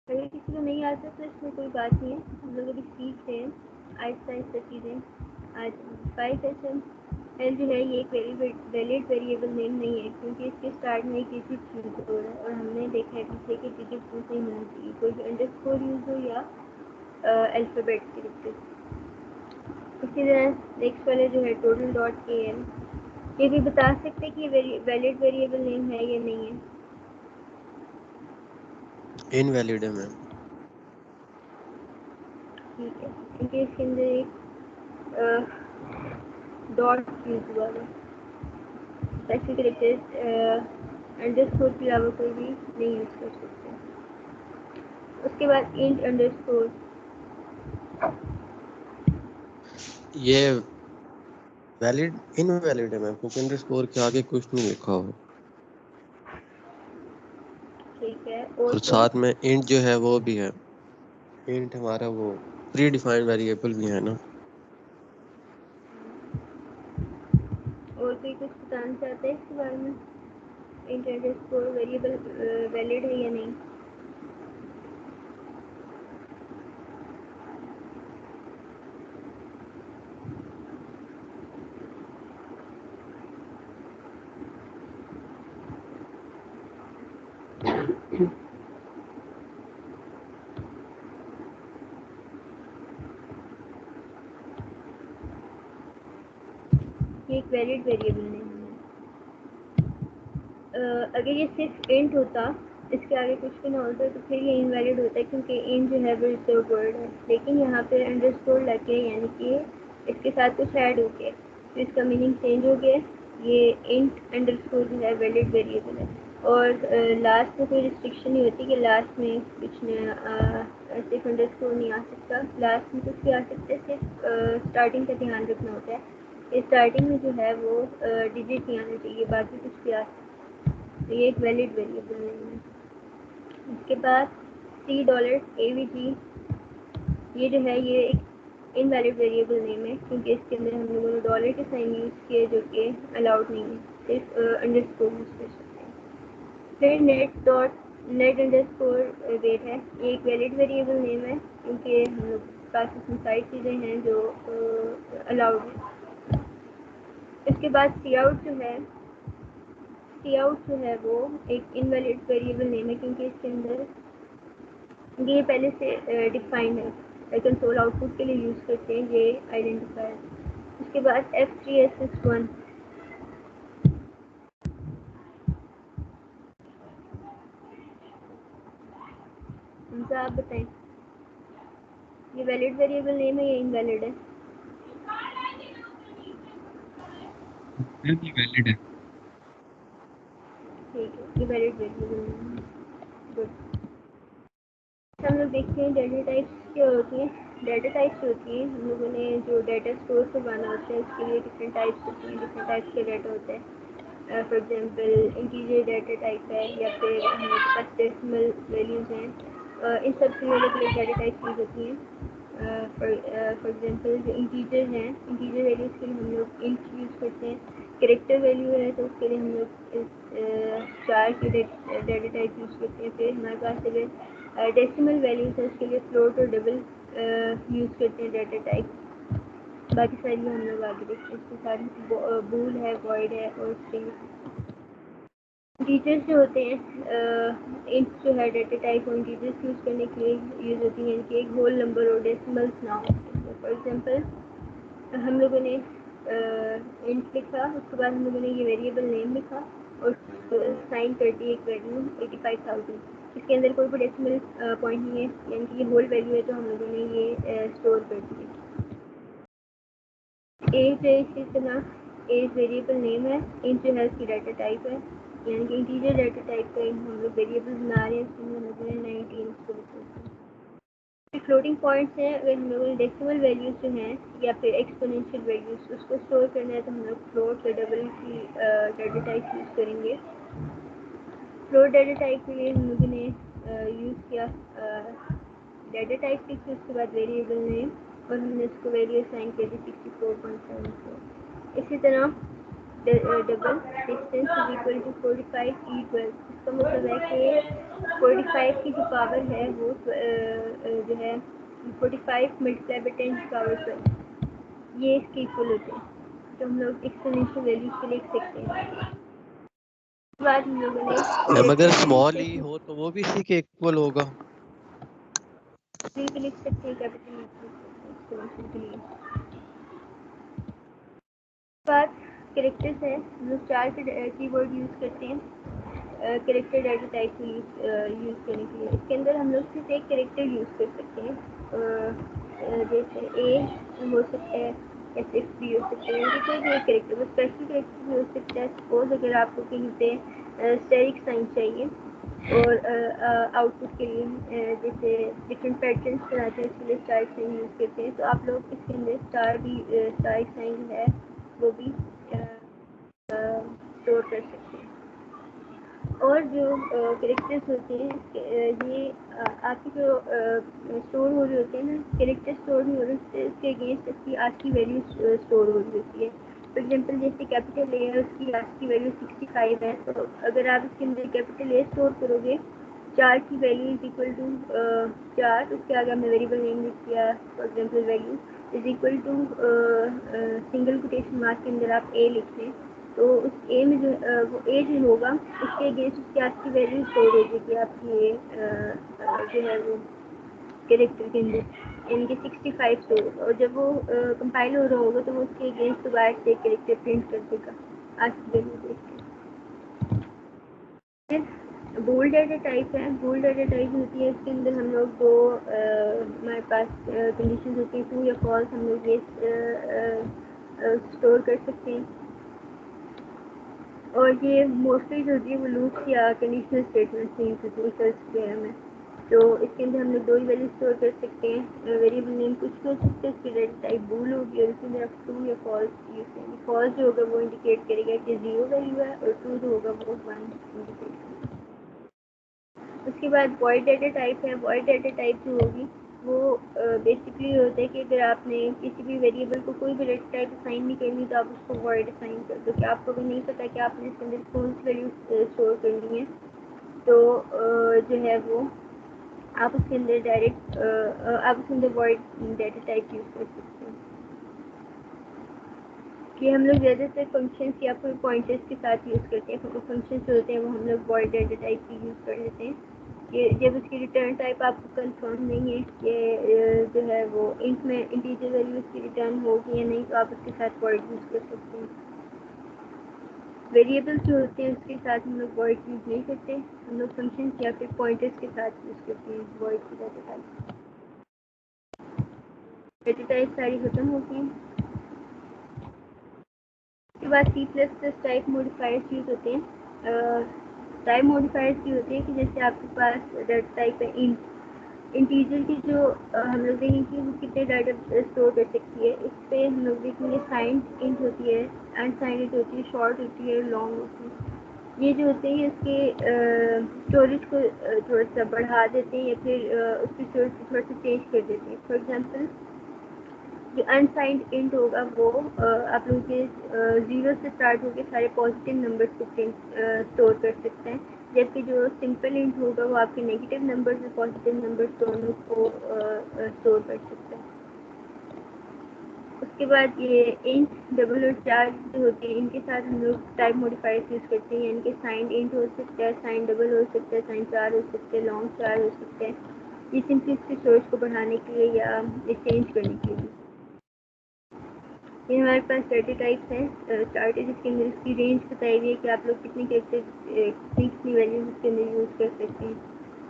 अगर किसी को नहीं आता तो इसमें कोई बात नहीं है, हम लोग अभी सीख रहे हैं आहिस्ता आहिस्ता चीज़ें। आज 5HML जो है ये एक वैलिड वेरिएबल नेम नहीं है, क्योंकि इसके स्टार्ट में एक डिजिट यूज हो रहा है और हमने देखा है पीछे कि डिजिट यूज नहीं होना चाहिए, कोई भी अंडरस्कोर यूज हो या अल्फ़ाबेट के रिप्लेस। इसी तरह नेक्स्ट वाले जो है टोटल डॉट KL, ये भी बता सकते हैं कि वैलिड वेरिएबल नेम है या नहीं है? इनवैलिड है मैम। ठीक है, क्योंकि इसके अंदर एक डॉट यूज हुआ है। ऐसे कैरेक्टर्स अंडरस्कोर के अलावा कोई भी नहीं यूज कर सकते। उसके बाद इंट अंडरस्कोर, ये वैलिड इनवैलिड है मैम, क्योंकि अंडरस्कोर के आगे कुछ नहीं लिखा हुआ ठीक है। और साथ में इंट जो है वो भी है। इंट हमारा वो प्री डिफाइंड वेरिएबल भी है ना। और कोई कुछ बताना चाहते हैं इसके बारे में? इंट अंडरस्कोर वेरिएबल वैलिड है या नहीं? ये एक वैलिड वेरिएबल नहीं है। अगर ये सिर्फ इंट होता, इसके आगे कुछ भी ना होता, तो फिर ये इनवैलिड होता है, क्योंकि इंट जो है वो रिजर्व वर्ड है। लेकिन यहाँ पे अंडरस्कोर लग गया, यानी कि इसके साथ कुछ ऐड हो गया, तो इसका मीनिंग चेंज हो गया। ये इंट अंडरस्कोर जो है वैलिड वेरिएबल है। और लास्ट में कोई रिस्ट्रिक्शन नहीं होती कि लास्ट में कुछ सिर्फ अंडरस्कोर नहीं आ सकता, लास्ट में कुछ भी आ सकता है। सिर्फ स्टार्टिंग का ध्यान रखना होता है। स्टार्टिंग में जो है वो डिजिट नहीं आना चाहिए, बाकी कुछ भी आ सकता है। तो ये एक वैलिड वेरिएबल नेम है। इसके बाद $C, ये जो है ये एक इनवैलिड वेरिएबल नेम है, क्योंकि इसके अंदर हम लोगों ने डॉलर के साइन यूज़ किए, जो कि अलाउड नहीं है, सिर्फ अंडरस्कोर यूज़ कर सकते हैं। फिर नेट अंडरस्कोर वेट है, ये एक वैलिड वेरिएबल नेम है, क्योंकि हम लोग पास इसमें सारी चीज़ें हैं जो अलाउड है। इसके बाद सी आउट जो है वो एक इनवैलिड वेरिएबल नेम है, क्योंकि इसके अंदर ये पहले से डिफाइंड है, कंसोल आउटपुट के लिए यूज़ करते हैं ये आइडेंटिफायर। उसके बाद F3SS1, हमसे आप बताएं, ये वैलिड वेरिएबल नेम है या इनवैलिड है? वैलिड है। ठीक है, ये वैलिड वेरिएबल नेम है। गुड। हम लोग देखते हैं डेटा टाइप्स क्या होती हैं। डेटा टाइप्स होती हैं, हम लोगों ने जो डेटा स्टोर करवाना होता है उसके लिए डिफरेंट टाइप्स होती हैं, डिफरेंट टाइप्स के डेटा होते हैं। For example integer data type है या फिर हमारे पास डेसिमल वैल्यूज़ हैं, इन सब से अलग अलग डाटा टाइप यूज़ होती हैं। फॉर एग्जांपल जो इंटीजर हैं, इंटीजर वैल्यूज़ के लिए हम लोग इंट यूज़ करते हैं। कैरेक्टर वैल्यू है तो उसके लिए हम लोग चार के डाटा टाइप यूज़ करते हैं। फिर हमारे पास अगर डेसिमल वैल्यूज़ है उसके लिए फ्लोट और डबल यूज़ करते हैं डाटा टाइप। बाकी सारी हम लोग आगे देखते हैं। इसके साथ बूल है, वॉइड है और स्ट्रिंग। इंटीजर्स जो होते हैं, इंट जो है डाटा टाइप और इंटीजर्स यूज़ करने के लिए यूज़ होती हैं कि एक होल नंबर और डेसिमल्स ना हो। फॉर एग्जांपल हम लोगों ने इंट लिखा, उसके बाद हम लोगों ने ये वेरिएबल नेम लिखा और साइन कर दी एक वैल्यू 85,000। इसके अंदर कोई भी डेसिमल पॉइंट नहीं है, यानी कि ये होल वैल्यू है, तो हम लोगों ने ये स्टोर कर दी। एज है, इसी तरह एज वेरिएबल नेम है, इंट जो है उसकी डाटा टाइप है, यानी कि इंटीजर डाटा टाइप का हम लोग वेरिएबल बना रहे हैं, इसमें हम लोगों ने 19 स्टोर करते हैं। फ्लोटिंग पॉइंट्स हैं, अगर हम लोगों ने डेसिमल वैल्यूज जो हैं या फिर एक्सपोनेंशियल वैल्यूज उसको स्टोर करना है तो हम लोग फ्लोट या डबल की डाटा टाइप यूज़ करेंगे। फ्लोट डाटा टाइप के लिए हम लोगों ने यूज़ किया डाटा टाइप लिखी, उसके बाद वेरिएबल नेम और हमने उसको वैल्यू असाइन कर दी 64.74। इसी तरह double distance is equal to 45 E12। इसका मतलब है कि 45 की जो पावर है वो जो है 45 मल्टीप्लाई बाई 10 की पावर 12, ये इसके इक्वल होते हैं, तो हम लोग एक्सपोनेंशियल वैल्यूज के लिख सकते हैं। उसके बाद हम लोगों ने मैम अगर स्मॉल कैरेक्टर ई हो तो वो भी इसी के इक्वल होगा। के लिख सकते हैं, कैपिटल एक्सपोनेंशियल के लिए। बाद कैरेक्टर्स है, हम लोग चार के कीवर्ड यूज़ करते हैं कैरेक्टर डाटा टाइप को यूज़ करने के लिए। इसके अंदर हम लोग सिर्फ एक कैरेक्टर यूज़ कर सकते हैं, जैसे ए हो सकता है, एस एफ भी हो सकता है, कोई भी एक कैरेक्टर, बस स्पेशल कैरेक्टर भी हो सकता है। सपोज अगर आपको कहीं पे स्टेरिक साइन चाहिए और आउटपुट के लिए जैसे डिफरेंट पैटर्न्स बनाते हैं, इसके लिए स्टार साइन यूज़ करते हैं, तो आप लोग इसके अंदर स्टार साइन है वो भी स्टोर कर सकते हैं। और जो कैरेक्टर्स होते हैं ये आपके जो स्टोर हो रहे होते हैं ना, कैरेक्टर स्टोर नहीं हो रहे होते, उसके अगेंस्ट इसकी आज की वैल्यू स्टोर हो रही होती है। फॉर एग्जांपल जैसे कैपिटल ए है, उसकी आज की वैल्यू 65 है, तो अगर आप इसके अंदर कैपिटल ए स्टोर करोगे, 4 की वैल्यू इज इक्वल टू 4, उसके आगे हमने वेरिएबल नेम लिख दिया, for example value is equal to single quotation mark के अंदर आप ए लिख दें, तो उस ए में जो वो ए जो होगा उसके अगेंस्ट उसकी आपकी वैल्यू स्टोर होगी कि आपकी ये जो है वो कैरेक्टर के अंदर, यानी कि 65 स्टोर होगा, और जब वो कंपाइल हो रहा होगा तो वो उसके अगेंस्ट दोबारा से कैरेक्टर प्रिंट कर देगा आज की वैल्यू देख के। बूल डाटा टाइप है, बूल डाटा टाइप होती है, इसके अंदर हम लोग दो हमारे पास कंडीशन होती है, ट्रू या फॉल्स, हम लोग ये स्टोर कर सकते हैं। और ये मोस्टली जो होती है वो लूप या कंडीशनल स्टेटमेंट्स यूज होती है सर्च वगैरह में, तो इसके अंदर हम लोग दो ही वैल्यू स्टोर कर सकते हैं। वेरिएबल नेम कुछ भी हो सकते हैं, उसकी डाटा टाइप बूल होगी और इसके अंदर आप ट्रू या फॉल्स यूज करेंगे। फॉल्स जो होगा वो इंडिकेट करेगा कि 0 वैल्यू है और ट्रू जो होगा वो 1 इंडिकेट करेगा। उसके बाद वॉइड डाटा टाइप है, वॉइड डाटा टाइप जो होगी वो बेसिकली होता है कि अगर आपने किसी भी वेरिएबल को कोई भी डाटा टाइप असाइन नहीं करनी तो आप उसको वॉइड असाइन कर दो, कि आपको भी नहीं पता कि आपने इसके अंदर कौन सी वैल्यू स्टोर करनी है, तो जो है वो आप उसके अंदर डायरेक्ट आप उसके अंदर वॉइड डाटा टाइप यूज़ कर सकते हैं। कि हम लोग ज़्यादातर फंक्शंस या फिर पॉइंटर्स के साथ यूज़ करते हैं, फंक्शंस जो होते हैं वो हम लोग वॉइड डाटा टाइप की यूज़ कर लेते हैं कि जब उसकी रिटर्न टाइप आपको कंफर्म नहीं है कि जो है वो इंट में इंटीजर वैल्यू उसकी रिटर्न होगी या नहीं, तो आप उसके साथ वॉइड यूज़ कर सकते हैं। वेरिएबल्स जो होते हैं उसके साथ हम लोग वॉइड यूज़ नहीं करते, हम लोग फंक्शंस या फिर पॉइंटर्स के साथ यूज़ करते हैं वॉइड की डाटा टाइप। डाटा टाइप सारी खत्म होती हैं। उसके बाद C++ टाइप मॉडिफायर्स यूज़ होते हैं। टाइप मॉडिफायर्स की होती है कि जैसे आपके पास डाटा टाइप है इंट, इंटीजर की जो हम लोग देखेंगे कि वो कितने डाटा स्टोर कर सकती है। इस पर हम लोग देखेंगे साइंड इंट होती है, अनसाइंड इंट होती है, शॉर्ट होती है, लॉन्ग होती है। ये जो होते हैं इसके स्टोरेज को थोड़ा सा बढ़ा देते हैं या फिर उसकी स्टोरेज को थोड़ा सा चेंज कर देते हैं। फॉर एग्जांपल जो अनसाइंड इंट होगा वो आप लोग के 0 से स्टार्ट होकर सारे पॉजिटिव नंबर्स को स्टोर कर सकते हैं, जबकि जो सिंपल इंट होगा वो आपके नेगेटिव नंबर्स और पॉजिटिव नंबर्स दोनों को स्टोर कर सकते हैं। उसके बाद ये इंट, डबल और चार्ज जो होते हैं इनके साथ हम लोग टाइप मॉडिफायर्स यूज़ करते हैं, यानी कि साइन इंट हो सकता है, साइन डबल हो सकता है, साइन चार हो सकते हैं, लॉन्ग चार हो सकते हैं। ये सिंपली इसकी स्टोरेज को बढ़ाने के लिए या चेंज करने के लिए। ये हमारे पास डाटा टाइप्स हैं चार्ट है, जिसके अंदर इसकी रेंज बताई हुई है कि आप लोग कितनी कैरेक्टर कितनी वैल्यूज इसके अंदर यूज़ कर सकते हैं।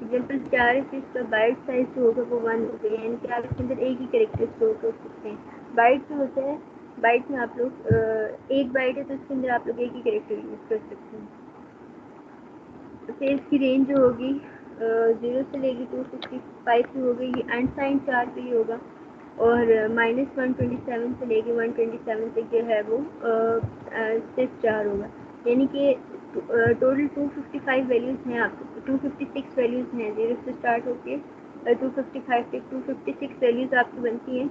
एग्जाम्पल 4 है तो इसका बाइट साइज जो होगा वो 1 हो गया, यानी कि आप इसके अंदर एक ही कैरेक्टर स्टोर कर सकते हैं। बाइट जो होता है, बाइट में आप लोग एक बाइट है तो इसके अंदर आप लोग एक ही कैरेक्टर यूज़ कर सकते हैं। तो फिर इसकी रेंज जो होगी 0 से लेके 255 की हो गई, ये अनसाइंड चार्ट पे ही होगा। और -127 से लेके 127 तक जो है वो सिर्फ 4 होगा, यानी कि टोटल 255 वैल्यूज़ हैं आपको, 256 वैल्यूज़ हैं 0 से स्टार्ट होके 255 तक 256 वैल्यूज़ आपकी बनती हैं।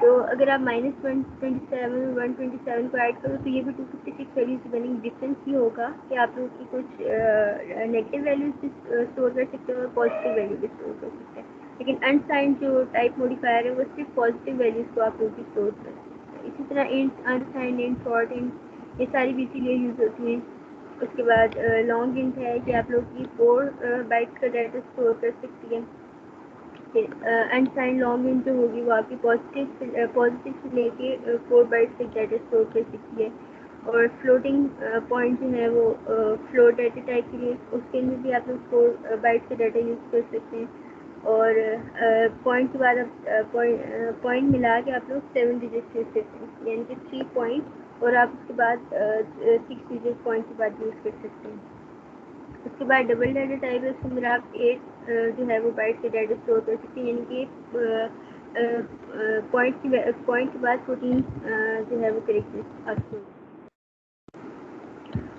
तो अगर आप -127 और 127 को ऐड करो तो ये भी 256 वैल्यूज़ बनेगी। डिफरेंस ये होगा कि आप लोग की कुछ नेगेटिव वैल्यूज़ भी स्टोर कर सकते हैं और पॉजिटिव वैल्यू भी स्टोर कर सकते हैं, लेकिन अनसाइंड जो टाइप मॉडिफायर है वो सिर्फ पॉजिटिव वैल्यूज़ को आप लोग स्टोर कर सकते हैं। इसी तरह int, unsigned int, short int, ये सारी भी इसीलिए यूज़ होती हैं। उसके बाद लॉन्ग इंट है कि आप लोग की 4 बाइट्स का डाटा स्टोर कर सकती है। अनसाइंड लॉन्ग इंट जो होगी वो आपकी पॉजिटिव से लेके 4 बाइट्स तक डाटा स्टोर कर सकती है। और फ्लोटिंग पॉइंट जो है वो फ्लोट डाटा टाइप के लिए, उसके अंदर भी आप लोग 4 बाइट्स का डाटा यूज़ कर सकते हैं। और पॉइंट के बाद आप पॉइंट मिला के आप लोग 7 डिजिट यूज़ करते हैं, यानी कि 3 पॉइंट और आप उसके बाद 6 डिजिट पॉइंट के बाद यूज़ कर सकते हैं। उसके बाद डबल डाटा टाइप है, उसके अंदर आप 8 जो है वो बाइट के डाटा स्टोर कर सकते हैं, यानी कि पॉइंट के बाद 14 जो है वो करेक्टर आप स्टोर।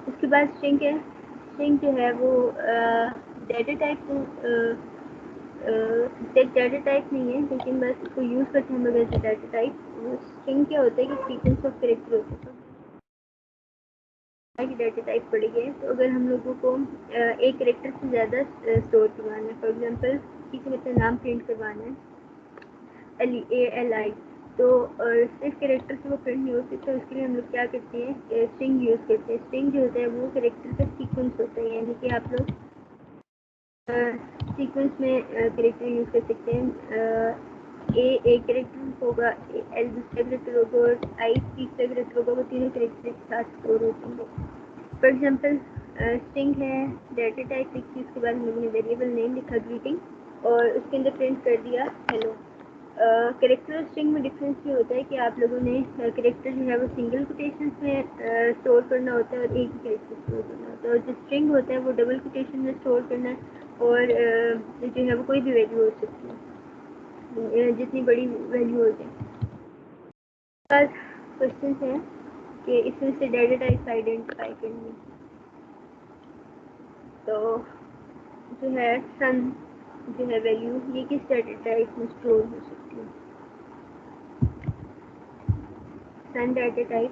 उसके बाद स्ट्रिंग है। स्ट्रिंग जो है वो डाटा टाइप डाटा टाइप नहीं है, लेकिन बस इसको यूज़ करते हैं हम लोग as a data type. String क्या होता है कि सीक्वेंस ऑफ करेक्टर होता है कि डाटा टाइप पड़ी है। तो अगर हम लोगों को एक करेक्टर से ज़्यादा स्टोर करवाना है, फॉर एग्जांपल किसी ने अपना नाम प्रिंट करवाना है ALI, तो सिर्फ करेक्टर से वो प्रिंट नहीं हो सकता। उसके लिए हम लोग क्या करते हैं, स्ट्रिंग यूज़ करते हैं। स्ट्रिंग जो होता है वो करेक्टर का सीक्वेंस होता है, यानी कि आप लोग सीक्वेंस में करेक्टर यूज़ कर सकते हैं। एक करेक्टर होगा, एल दूसरा करेक्टर होगा और आई तीसरा करेक्टर होगा, वो तीनों करेक्टर एक साथ स्टोर होते हैं। फॉर एग्जांपल स्ट्रिंग है, डाटा टाइप लिखी, उसके बाद हम लोगों ने वेरिएबल नेम लिखा ग्रीटिंग और उसके अंदर प्रिंट कर दिया हेलो। करेक्टर और स्ट्रिंग में डिफरेंस ये होता है कि आप लोगों ने करेक्टर जो है वो सिंगल कोटेशन में स्टोर करना होता है और एक ही करेक्टर स्टोर करना होता है, और जो स्ट्रिंग होता है वो डबल कोटेशन में स्टोर करना है और जो है वो कोई भी वैल्यू हो सकती है, जितनी बड़ी वैल्यू हो जाए। बाद क्वेश्चन है कि इसमें से डाटा टाइप आइडेंटिफाई करनी, तो जो है सन जो है वैल्यू, ये किस डाटा टाइप में स्टोर हो सकती है। सन डाटा टाइप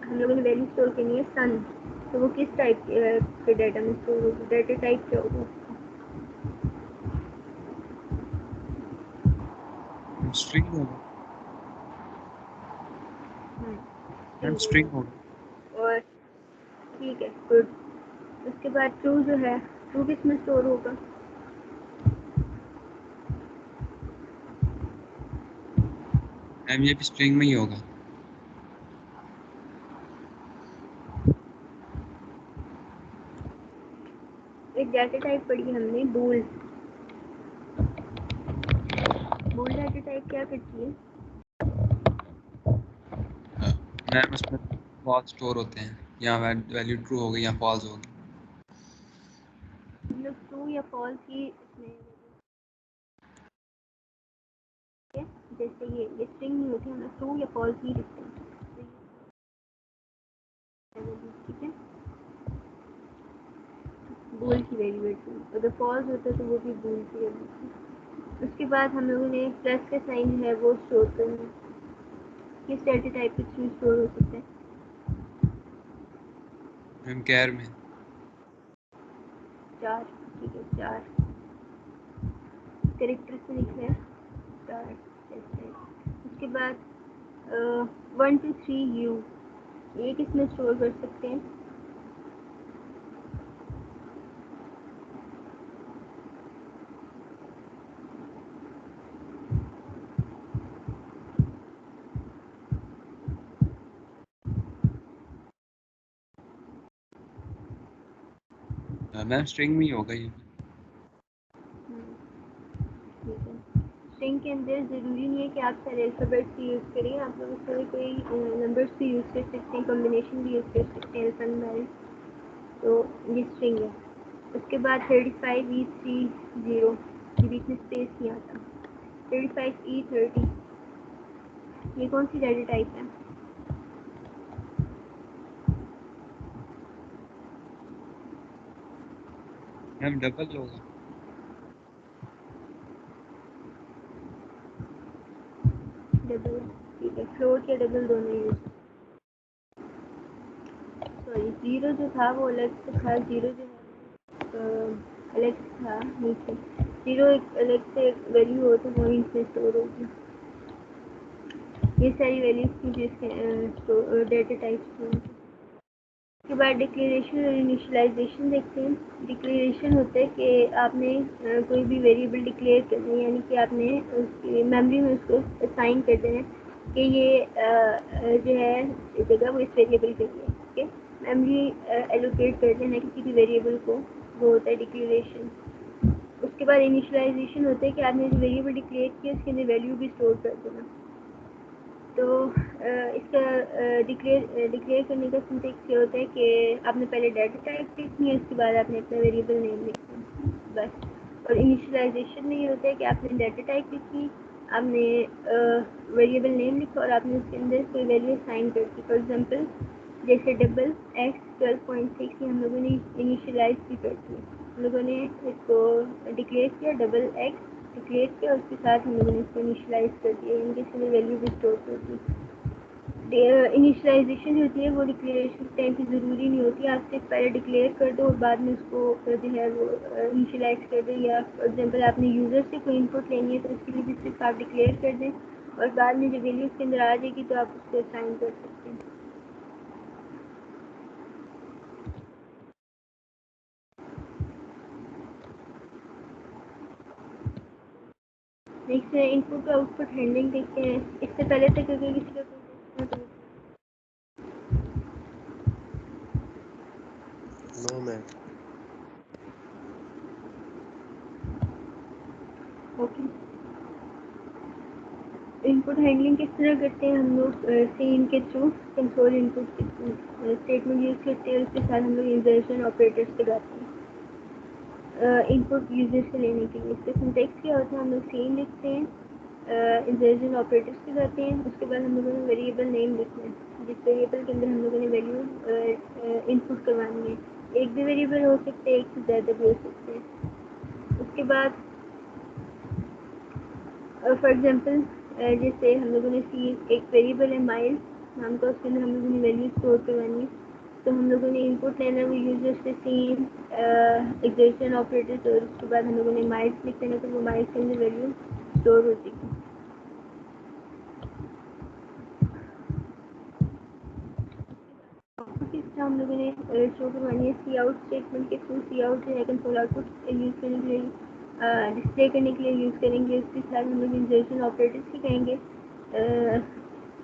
हम लोगों ने वैल्यू स्टोर करनी है सन, तो वो किस टाइप के डाटा में स्टोर होगी, डाटा टाइप क्या होगा उसका। स्ट्रिंग होगा, मैम स्ट्रिंग होगा। और ठीक है, गुड। उसके बाद ट्रू जो है, ट्रू किस में स्टोर होगा। मैम ये भी स्ट्रिंग में ही होगा। एक डाटा टाइप पढ़ी हमने बूल। बूल डाटा टाइप क्या करती है। मैम उसमें फॉल्स स्टोर होते हैं, या वैल्यू ट्रू होगी या फॉल्स होगी। मतलब ट्रू या फॉल्स की इसमें जैसे ये स्ट्रिंग नहीं होती, हम लोग ट्रू या फॉल्स ही लिखते हैं। ठीक है, बूल की वेरिएबल ट्रू, अगर फॉल्स होता तो वो भी बूल की वेरिएबल। उसके बाद हम लोगों ने प्लस का साइन है वो स्टोर करना है। किस डेटा टाइप के थ्रू स्टोर हो सकता है? मैम कैर में 4, ठीक है 4 कैरेक्टर से लिख रहे हैं 4 ऐसे। उसके बाद 1 2 3 यू, ये किसमें स्टोर कर सकते हैं? मैम स्ट्रिंग में ही होगा ये। ठीक है, स्ट्रिंग के अंदर ज़रूरी नहीं है कि आप सारे अल्फ़ाबेट्स ही यूज़ करें, आप लोग उसमें कोई नंबर्स भी यूज़ कर सकते हैं, कॉम्बिनेशन भी यूज़ कर सकते हैं अल्फ़ानुमेरिक। तो ये स्ट्रिंग है। उसके बाद 35E30, ये बीच में स्पेस नहीं आता। 35E30, ये कौन सी डेटा टाइप है? मैम डबल होगा। डबल, ठीक है, फ्लोट या डबल दोनों यूज़। सॉरी, ज़ीरो जो था वो अलग से था, ज़ीरो जो है अलग था नीचे। ज़ीरो एक अलग से वैल्यू हो तो वो इसमें स्टोर होगी। ये सारी वैल्यूज़ की जिसके डेटा टाइप्स हैं। उसके बाद डिक्लेरेशन और इनिशियलाइजेशन देखते हैं। डिक्लेरेशन होता है कि आपने कोई भी वेरिएबल डिक्लेयर करना है, यानी कि आपने उसकी मेमोरी में उसको असाइन कर देना है कि ये जो है जगह वो इस वेरिएबल के लिए, ठीक है, मेमोरी एलोकेट कर देना किसी भी वेरिएबल को, वो होता है डिक्लेरेशन। उसके बाद इनिशियलाइजेशन होता है कि आपने जो वेरिएबल डिक्लेयर किया उसके अंदर वैल्यू भी स्टोर कर देना। तो इसका डिक्लेयर करने का सिंटेक्स ये होता है कि आपने पहले डाटा टाइप लिखनी है, उसके बाद आपने अपना वेरिएबल नेम लिखना है, बस। और इनिशियलाइजेशन में ये होता है कि आपने डाटा टाइप लिखी, आपने वेरिएबल नेम लिखा और आपने उसके अंदर कोई वैल्यू साइन कर दी। फॉर एग्जांपल जैसे डबल एक्स 12.6 हम लोगों ने इनिशियलाइज भी कर दी। हम लोगों ने इसको डिक्लेयर किया, डबल एक्स डिक्लेयर किया, उसके साथ हम लोगों ने इसको इनिशियलाइज कर दिया, यानी कि वैल्यू भी स्टोर कर दी। इनिशियलाइजेशन जो होती है वो डिक्लेरेशन टाइम की ज़रूरी नहीं होती, आप सिर्फ पहले डिक्लेयर कर दो और बाद में उसको जो है वो इनिशियलाइज कर दो। या फॉर एग्जांपल आपने यूज़र से कोई इनपुट लेनी है तो उसके लिए भी सिर्फ आप डिक्लेयर कर दें और बाद में जो वैल्यू उसके अंदर आ जाएगी तो आप उसको असाइन कर सकते हैं। नेक्स्ट है इनपुट और आउटपुट हैंडलिंग देखते हैं। इससे पहले तक अगर किसी का कोई प्रश्न तो no ma'am. Okay. Input handling किस तरह करते हैं हम लोग? सीन के through control input statement use करते हैं, उसके साथ हम लोग इंसर्शन ऑपरेटर्स लगाते हैं इनपुट यूजर से लेने के लिए। इसका सिंटेक्स क्या होता है? हम लोग सीन लिखते हैं, इंसर्शन ऑपरेटर्स लगाते हैं, उसके बाद हम लोगों ने वेरिएबल नेम लिखना है जिस वेरिएबल के अंदर हम लोगों ने वैल्यू इनपुट करवानी है। एक भी वेरिएबल हो सकते हैं, एक से ज़्यादा भी हो सकते हैं। उसके बाद फॉर एग्जांपल जैसे हम लोगों ने सी एक वेरिएबल है माइल नाम का, उसके अंदर हम लोगों ने वैल्यू स्टोर करवानी है, तो हम लोगों ने इनपुट लेना है वो यूजर से सीन एक्सर्शन ऑपरेटर्स, और उसके बाद हम लोगों ने माइल्स लिख देना, तो वो माइल्स के अंदर वैल्यू स्टोर हो जाएगी। इस तरह हम लोगों ने शो करवानी है सी आउट स्टेटमेंट के थ्रू। सी आउट जो है कंट्रोल आउटपुट यूज़ करने के लिए, डिस्प्ले करने के लिए यूज़ करेंगे। उसके साथ हम लोग इंसर्शन ऑपरेटर्स भी कहेंगे।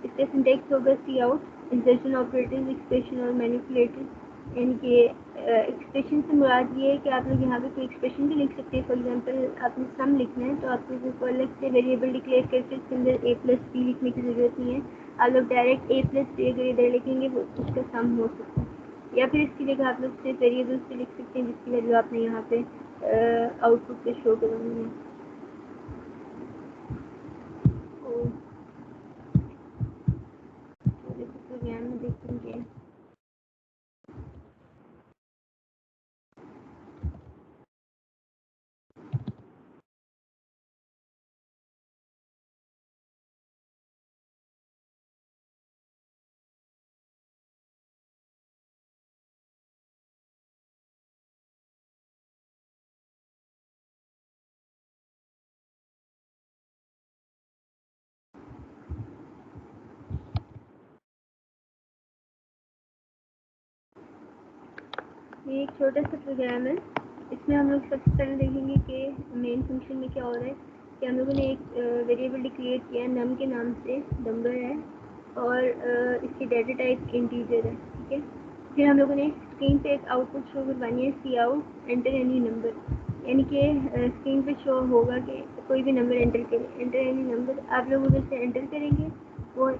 इसका सिंटेक्स होगा सी आउट इंसर्शन ऑपरेटर्स एक्सप्रेशन और मैनिपुलेटर्स, यानी कि एक्सप्रेशन से मुराद ये है कि आप लोग यहाँ पे कोई एक्सप्रेशन भी लिख सकते हैं। फॉर एग्जांपल आपने सम लिखना है तो आप लोगों को अलग से वेरिएबल डिक्लेयर करके उसके अंदर a+b लिखने की ज़रूरत नहीं है, आप लोग डायरेक्ट a+b अगर इधर लिखेंगे वो उसका सम हो सकता है। या फिर इसकी जगह आप लोग सिर्फ वेरिएबल्स पे लिख सकते हैं जिसकी वैल्यू आपने यहाँ पे आउटपुट पे शो करनी है। ये एक छोटा सा प्रोग्राम है। इसमें हम लोग सबसे पहले देखेंगे कि मेन फंक्शन में क्या हो रहा है कि हम लोगों ने एक वेरिएबल डिक्लेयर किया है नम के नाम से, नंबर है, और इसकी डाटा टाइप इंटीजर है, ठीक है। फिर हम लोगों ने स्क्रीन पे एक आउटपुट शो करवानी है, सी आउट एंटर एनी नंबर, यानी कि स्क्रीन पे शो होगा कि कोई भी नंबर एंटर करें, एंटर एनी नंबर आप लोग उधर से एंटर करेंगे, वो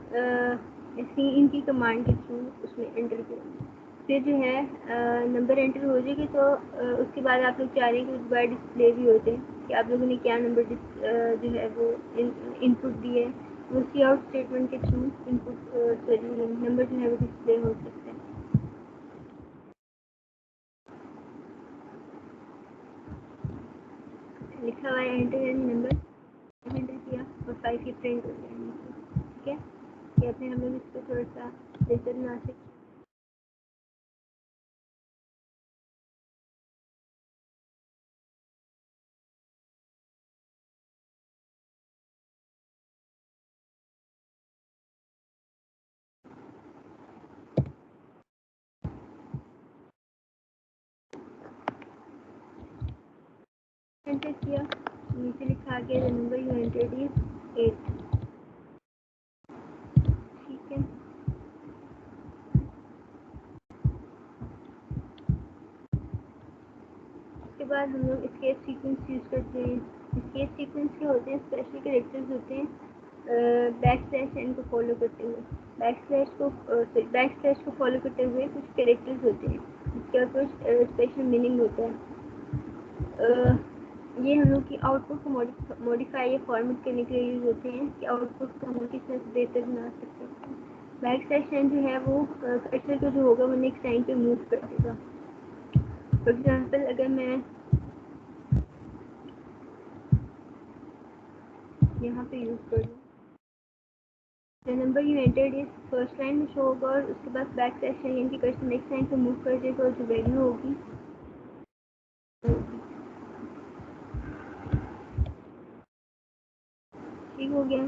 सी इन की कमांड के थ्रू उसमें एंटर करेंगे। फिर जो है नंबर एंटर हो जाएगी तो उसके बाद आप लोग चाह रहे हैं कि उस बार डिस्प्ले भी होते हैं कि आप लोगों ने क्या नंबर जो है वो इनपुट दिए है, वो सी आउट स्टेटमेंट के थ्रू इनपुट नंबर जो है वो डिस्प्ले हो सकते हैं। लिखा हुआ है एंटर एनी नंबर, एंटर किया और 5 ये प्रिंट हो गया नीचे, ठीक है। कहते हैं हम लोग इसको थोड़ा सा बेहतर बना सकते हैं। एंटर किया, नीचे लिखा गया the number you entered is 8, ठीक है। उसके बाद हम लोग स्केप सीक्वेंस यूज़ करते हैं। स्केप सीक्वेंस क्या होते हैं, स्पेशल कैरेक्टर्स होते हैं बैक स्लैश एन को फॉलो करते हुए, बैक स्लैश को फॉलो करते हुए कुछ कैरेक्टर्स होते हैं जिसका कुछ स्पेशल मीनिंग होता है। ये हम लोग की आउटपुट को मॉडिफाई या फॉर्मेट करने के लिए यूज़ होते हैं कि आउटपुट को हम किस तरह से बेहतर बना सकते हैं। बैक स्लैश एन जो है वो कर्सर को जो होगा वो नेक्स्ट लाइन पे मूव कर देगा। फॉर एग्जाम्पल अगर मैं यहाँ पे यूज़ कर लूँ, the number you entered is first line में शो होगा और उसके बाद बैक स्लैश एन की कर्सर नेक्स्ट लाइन पे मूव कर देगा और जो वैल्यू होगी ठीक हो गया।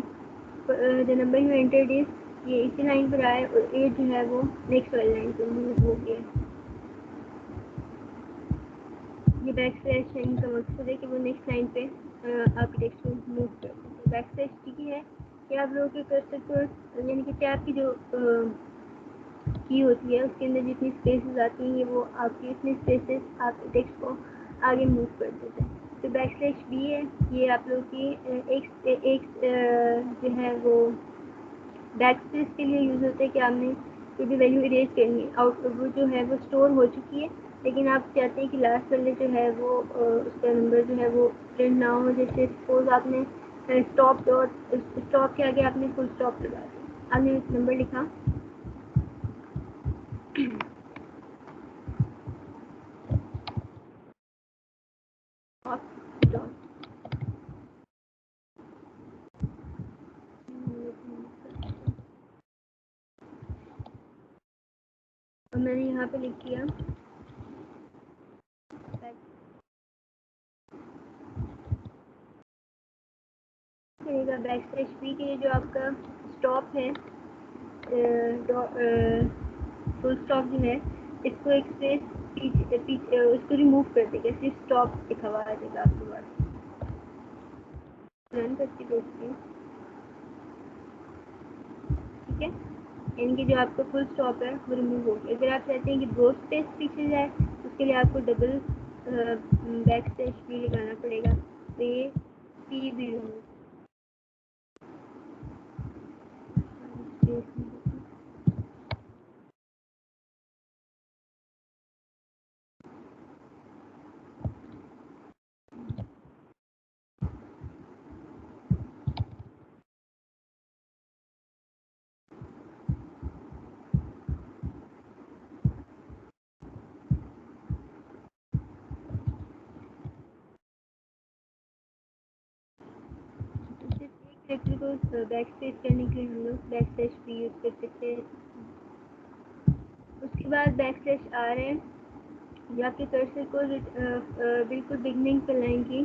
The number you entered is, ये इसी लाइन पर आए और 8 जो है वो नेक्स्ट वाली लाइन पे मूव हो गया। ये बैक स्लैश एन का मकसद है कि वो नेक्स्ट लाइन पे आपके टेक्स्ट को मूव कर दें। बैक स्लैश ठीक है कि आप लोगों के कर्सर पर, यानी कि टैब की जो की होती है उसके अंदर जितनी स्पेसेस आती हैं वो आपकी इतनी स्पेसेस आपके टेक्स्ट को आगे मूव कर देते हैं। तो बैक स्लैश बी है, ये आप लोगों की एक जो है वो बैक स्पेस के लिए यूज़ होता है कि आपने कोई भी वैल्यू इरेज करनी है, आउट वो जो है वो स्टोर हो चुकी है लेकिन आप चाहते हैं कि लास्ट वाले जो है वो उसका नंबर जो है वो प्रिंट ना हो। जैसे सपोज आपने स्टॉप के आगे आपने फुल स्टॉप लगा दिया, आपने नंबर लिखा और मैंने यहाँ पे लिख दिया करेगा बैक स्लैश बी के लिए जो आपका स्टॉप है, फुल स्टॉप जो है इसको एक स्पेस पीछे उसको रिमूव कर देगा, सिर्फ स्टॉप लिखा हुआ आ जाएगा आपके पास। रन करके देखते हैं, ठीक है। इनकी जो आपका फुल स्टॉप है वो रिमूव हो गया। अगर आप चाहते हैं कि दो स्पेस पीछे जाए उसके लिए आपको डबल बैक स्लैश बी लगाना पड़ेगा, तो ये सी भी रिमूव कैरेक्टर को बैक स्पेस करने के लिए हम लोग बैक स्लैश बी यूज़ कर सकते हैं। उसके बाद बैक स्लैश आर है, जो आपके कर्सर को बिल्कुल बिगनिंग पर लाइन की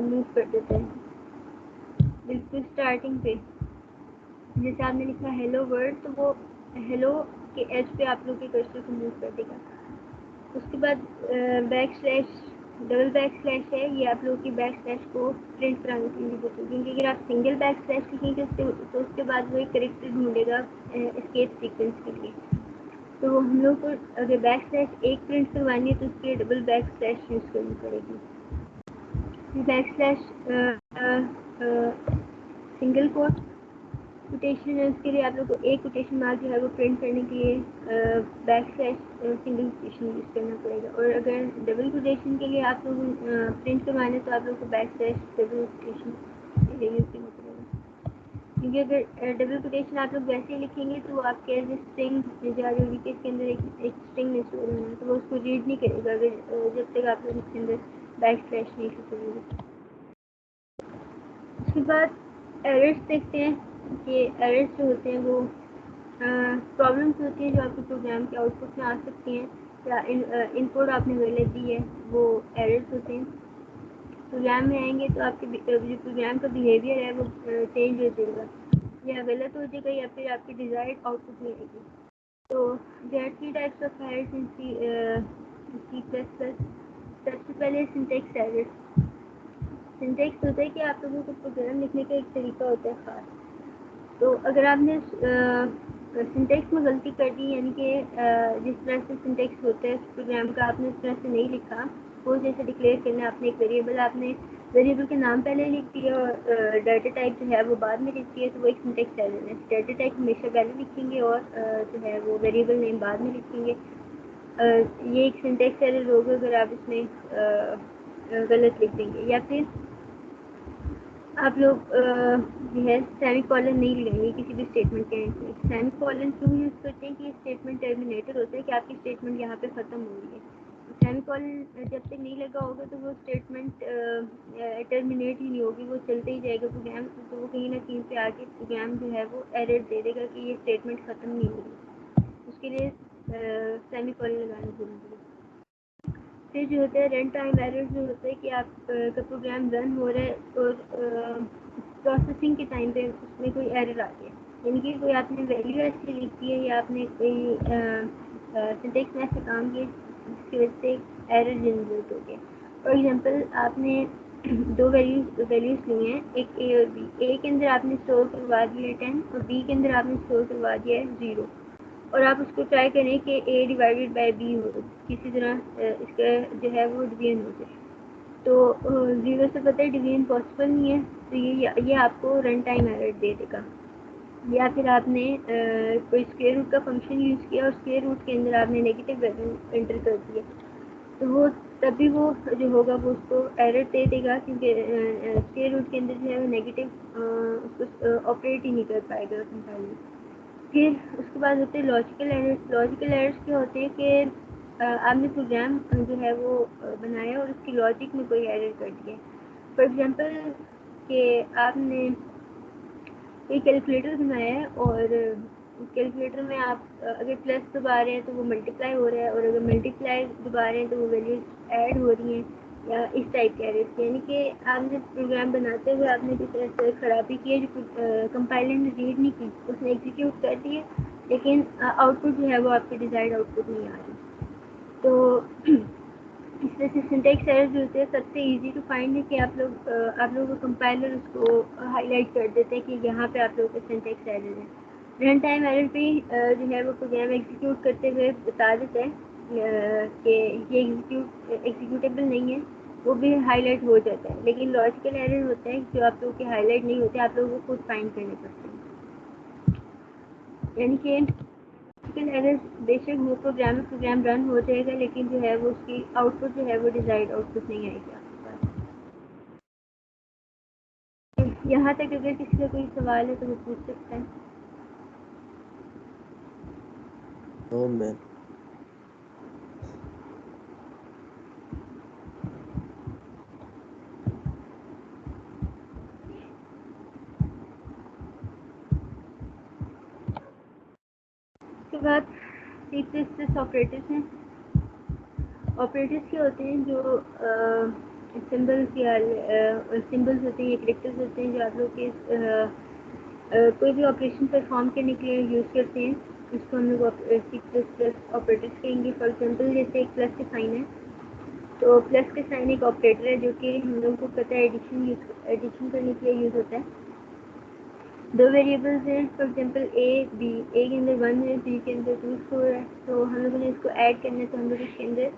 मूव कर देता है, बिल्कुल स्टार्टिंग पे। जैसे आपने लिखा हेलो वर्ल्ड तो वो हेलो के एज पे आप लोग के कर्सर को मूव कर देगा। उसके बाद back slash double back slash है, ये आप लोगों की बैक स्लैश को प्रिंट कराने के लिए होती है, क्योंकि अगर आप सिंगल बैक स्लैश लिखेंगे तो उसके बाद वो एक करेक्टर ढूंढेगा एस्केप सीक्वेंस के लिए। तो हम लोग को अगर बैक स्लैश एक प्रिंट करवानी है तो उसके लिए डबल बैक स्लैश यूज़ करनी पड़ेगी। बैक स्लैश सिंगल कोटेशन है, उसके लिए आप लोग को एक कोटेशन मार्क जो है वो प्रिंट करने के लिए back slash single quotation use करना पड़ेगा। और अगर डबल कोटेशन के लिए आप लोग प्रिंट करवाने तो आप लोग को बैक स्लैश डबल कोटेशन के लिए यूज़ करना पड़ेगा, क्योंकि अगर डबल कोटेशन आप लोग वैसे ही लिखेंगे तो वो आपके एज स्ट्रिंग जा रही होगी कि इसके अंदर एक स्ट्रिंग में स्टोर होना है, तो वो उसको रीड नहीं करेगा अगर जब तक आप लोग इसके अंदर बैक स्लैश नहीं लिखेंगे। उसके बाद एरर्स देखते हैं कि एरर्स जो होते हैं वो प्रॉब्लम्स होती हैं जो आपके प्रोग्राम के आउटपुट में आ सकती हैं, या इनपुट आपने गलत दी है, वो एरर्स होते हैं। प्रोग्राम में आएंगे तो आपके जो प्रोग्राम का बिहेवियर है वो चेंज हो जाएगा, या गलत हो जाएगा, या फिर आपकी डिज़ायर्ड आउटपुट नहीं आएगी। तो there are 3 types of errors in C plus plus. सबसे पहले सिंटेक्स एरर्स। सिंटेक्स होता है कि आप लोगों को प्रोग्राम लिखने का एक तरीका होता है ख़ास। तो अगर आपने सिंटेक्स में गलती कर दी, यानी कि जिस तरह से सिंटेक्स होता है प्रोग्राम का आपने उस तरह से नहीं लिखा, वो जैसे डिक्लेयर करना आपने एक वेरिएबल, आपने वेरिएबल के नाम पहले लिख दिया और डाटा टाइप जो है वो बाद में लिख दिया, तो वो एक सिंटेक्स एरर है। डाटा टाइप हमेशा पहले लिखेंगे और जो है वो वेरिएबल नेम बाद में लिखेंगे। ये एक सिंटेक्स एरर होगा अगर आप इसमें गलत लिख देंगे। या फिर आप लोग जो है सेमी कॉलन नहीं लगाएंगे किसी भी स्टेटमेंट के एंड में। सेमी कॉलन क्यों यूज़ करते हैं कि ये स्टेटमेंट टर्मिनेटर होता है कि आपकी स्टेटमेंट यहाँ पे ख़त्म हो रही है। सेमी कॉलन जब तक नहीं लगा होगा तो वो स्टेटमेंट टर्मिनेट ही नहीं होगी, वो चलते ही जाएगा प्रोग्राम, तो वो कहीं ना कहीं पे आके प्रोग्राम जो है वो एरर दे देगा कि ये स्टेटमेंट ख़त्म नहीं होगी। उसके लिए सेमी कॉलन लगाना जरूरी है। फिर जो होता है रन टाइम एरर, जो होता है कि आप का प्रोग्राम रन हो रहा है और प्रोसेसिंग के टाइम पे उसमें कोई एरर आ गया, यानी कि कोई आपने वैल्यू ऐसी लिखी है या आपने कोई सिंटेक्स में ऐसे काम किया जिसकी वजह से एरर जनरेट हो गया। फॉर एग्जांपल आपने दो वैल्यूज़ ली हैं, एक ए और बी। ए के अंदर आपने स्टोर करवा दिया 10 और बी के अंदर आपने स्टोर करवा दिया है 0, और आप उसको ट्राई करें कि ए डिवाइडेड बाय बी हो, किसी तरह इसका जो है वो डिवीजन हो जाए, तो 0 से पता है डिवीजन पॉसिबल नहीं है, तो ये आपको रन टाइम एरर दे देगा। या फिर आपने कोई स्क्वायर रूट का फंक्शन यूज़ किया और स्क्वायर रूट के अंदर आपने नेगेटिव वैल्यू एंटर कर दिया, तो वो तभी वो जो होगा वो उसको एरर दे देगा, क्योंकि स्क्वायर रूट के अंदर जो है वो नेगेटिव उसको ऑपरेट ही नहीं कर पाएगा कंपाइलर। फिर उसके बाद होते हैं लॉजिकल एरर्स। लॉजिकल एरर्स क्या होते हैं कि आपने प्रोग्राम जो है वो बनाया और उसकी लॉजिक में कोई एरर कर दिया। फॉर एग्जांपल कि आपने कोई कैलकुलेटर बनाया है और कैलकुलेटर में आप अगर प्लस दबा रहे हैं तो वो मल्टीप्लाई हो रहा है, और अगर मल्टीप्लाई दबा रहे हैं तो वो वैल्यूज ऐड हो रही हैं, या इस टाइप के एरर्स। यानी कि आपने प्रोग्राम बनाते हुए आपने किसी तरह से खराबी की है जो कंपाइलर ने रीड नहीं की, उसने एग्जीक्यूट कर दिए, लेकिन आउटपुट जो है वो आपके डिज़ायर्ड आउटपुट नहीं आ रही। तो इस तरह से सिंटेक्स एरर जो होते हैं सबसे इजी टू फाइंड है कि आप लोगों को कंपाइलर उसको हाईलाइट कर देते हैं कि यहाँ पे आप लोगों का सिंटेक्स एरर है। रन टाइम एरर भी जो है वो प्रोग्राम एग्जीक्यूट करते हुए बता देते हैं कि ये एग्जीक्यूटेबल नहीं है, वो भी हाईलाइट हो जाता है। लेकिन लॉजिकल एरर होते हैं जो आप लोगों के हाईलाइट नहीं होते, आप लोगों को खुद फाइंड करने पड़ते हैं। यानी कि लॉजिकल एरर बेशक वो प्रोग्राम रन हो जाएगा, लेकिन जो है वो उसकी आउटपुट जो है वो डिज़ायर्ड आउटपुट नहीं आएगी आपके पास। यहाँ तक अगर किसी का कोई सवाल है तो वो पूछ सकता है। No ma'am. उसके बाद सी प्लस प्लस ऑपरेटर्स हैं। ऑपरेटर्स क्या होते हैं? जो सिंबल्स या सिंबल्स होते हैं या कैरेक्टर्स होते हैं जो आप लोग के कोई भी ऑपरेशन परफॉर्म करने के लिए यूज़ करते हैं। इसको हम लोग सी प्लस प्लस ऑपरेटर्स कहेंगे। फॉर एग्जाम्पल जैसे एक प्लस के साइन है, तो प्लस के साइन एक ऑपरेटर है जो कि हम लोग को पता है एडिशन करने के लिए यूज़ होता है। दो वेरिएबल्स हैं, फॉर एग्जाम्पल ए के अंदर 1 है, बी के अंदर 2 4 है, तो हम लोगों ने इसको ऐड करना है, तो हम लोग इसके अंदर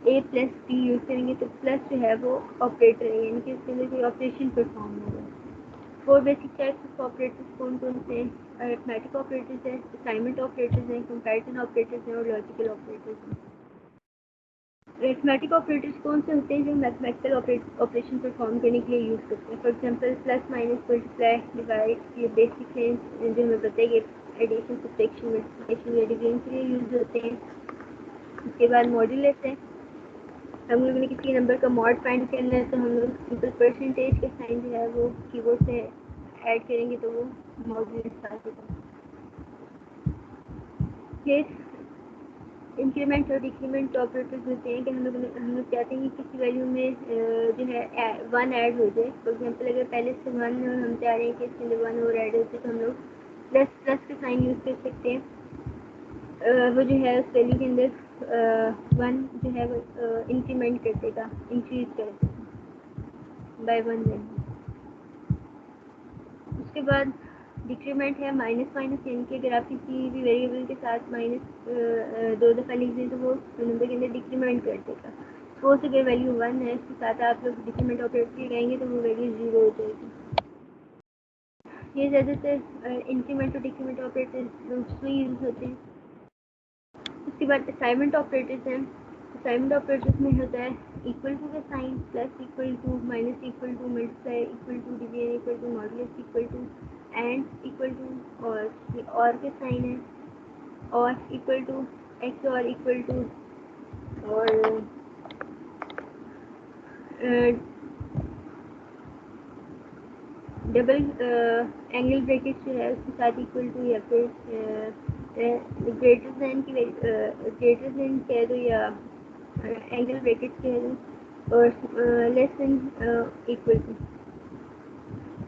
ए प्लस बी यूज़ करेंगे। तो प्लस जो है वो ऑपरेटर है, यानी कि इसके अंदर कोई ऑपरेशन परफॉर्म होगा। 4 बेसिक टाइप्स ऑफ ऑपरेटर्स कौन कौन से हैं? अरिथमेटिक ऑपरेटर्स हैं, असाइनमेंट ऑपरेटर्स हैं, कंपैरिजन ऑपरेटर्स हैं और लॉजिकल ऑपरेटर्स हैं। अरिथमेटिक ऑपरेटर्स कौन से होते हैं? जो मैथमेटिकल ऑपरेशन परफॉर्म करने के लिए यूज़ करते हैं। For example plus minus multiply divide, ये बेसिक हैं जो हमें पता है कि एडिशन सब्ट्रैक्शन मल्टीप्लिकेशन या डिवीजन के लिए यूज़ होते हैं। उसके बाद मॉड्यूलस है, हम लोगों ने किसी नंबर का मॉड फाइंड करना है तो हम लोग सिंपल परसेंटेज का साइन जो है वो कीबोर्ड से ऐड करेंगे तो वो मॉड्यूलस आ जाएगा। फिर इंक्रीमेंट और डिक्रीमेंट ऑपरेटर्स होते हैं कि हम लोग चाहते हैं कि किसी वैल्यू में जो है 1 ऐड हो जाए। फॉर एग्जांपल अगर पहले से 1 और हम चाह रहे हैं कि इसके अंदर 1 और ऐड हो जाए तो हम लोग प्लस प्लस का साइन यूज़ कर सकते हैं। वो जो है उस वैल्यू के अंदर 1 जो है वो इंक्रीमेंट कर देगा, इंक्रीज कर देगा बाय 1 वैल्यू। उसके बाद डिक्रीमेंट है, माइनस माइनस, यानी कि अगर आप किसी भी वेरिएबल के साथ माइनस 2 दफ़ा लिख दें तो वो नंबर के अंदर डिक्रीमेंट कर देगा। सपोज अगर वैल्यू 1 है, इसके साथ आप लोग डिक्रीमेंट ऑपरेटर लगाएंगे तो वो वैल्यू 0 हो जाएगी। ये ज़्यादातर इंक्रीमेंट और डिक्रीमेंट ऑपरेटर उसमें यूज़ होते हैं। उसके बाद असाइनमेंट ऑपरेटर्स हैं। असाइनमेंट ऑपरेटर्स में होता है इक्वल टू का sign, plus equal to, minus equal to, multiply equal to, division equal to, modulus equal to, and equal to, और ये और के साइन है, or equal to, X or equal to, और double angle bracket जो है उसके साथ equal to, या फिर ग्रेटर दैन की ग्रेटर दैन कह दो या एंगल ब्रैकेट कह दो, और less than equal to.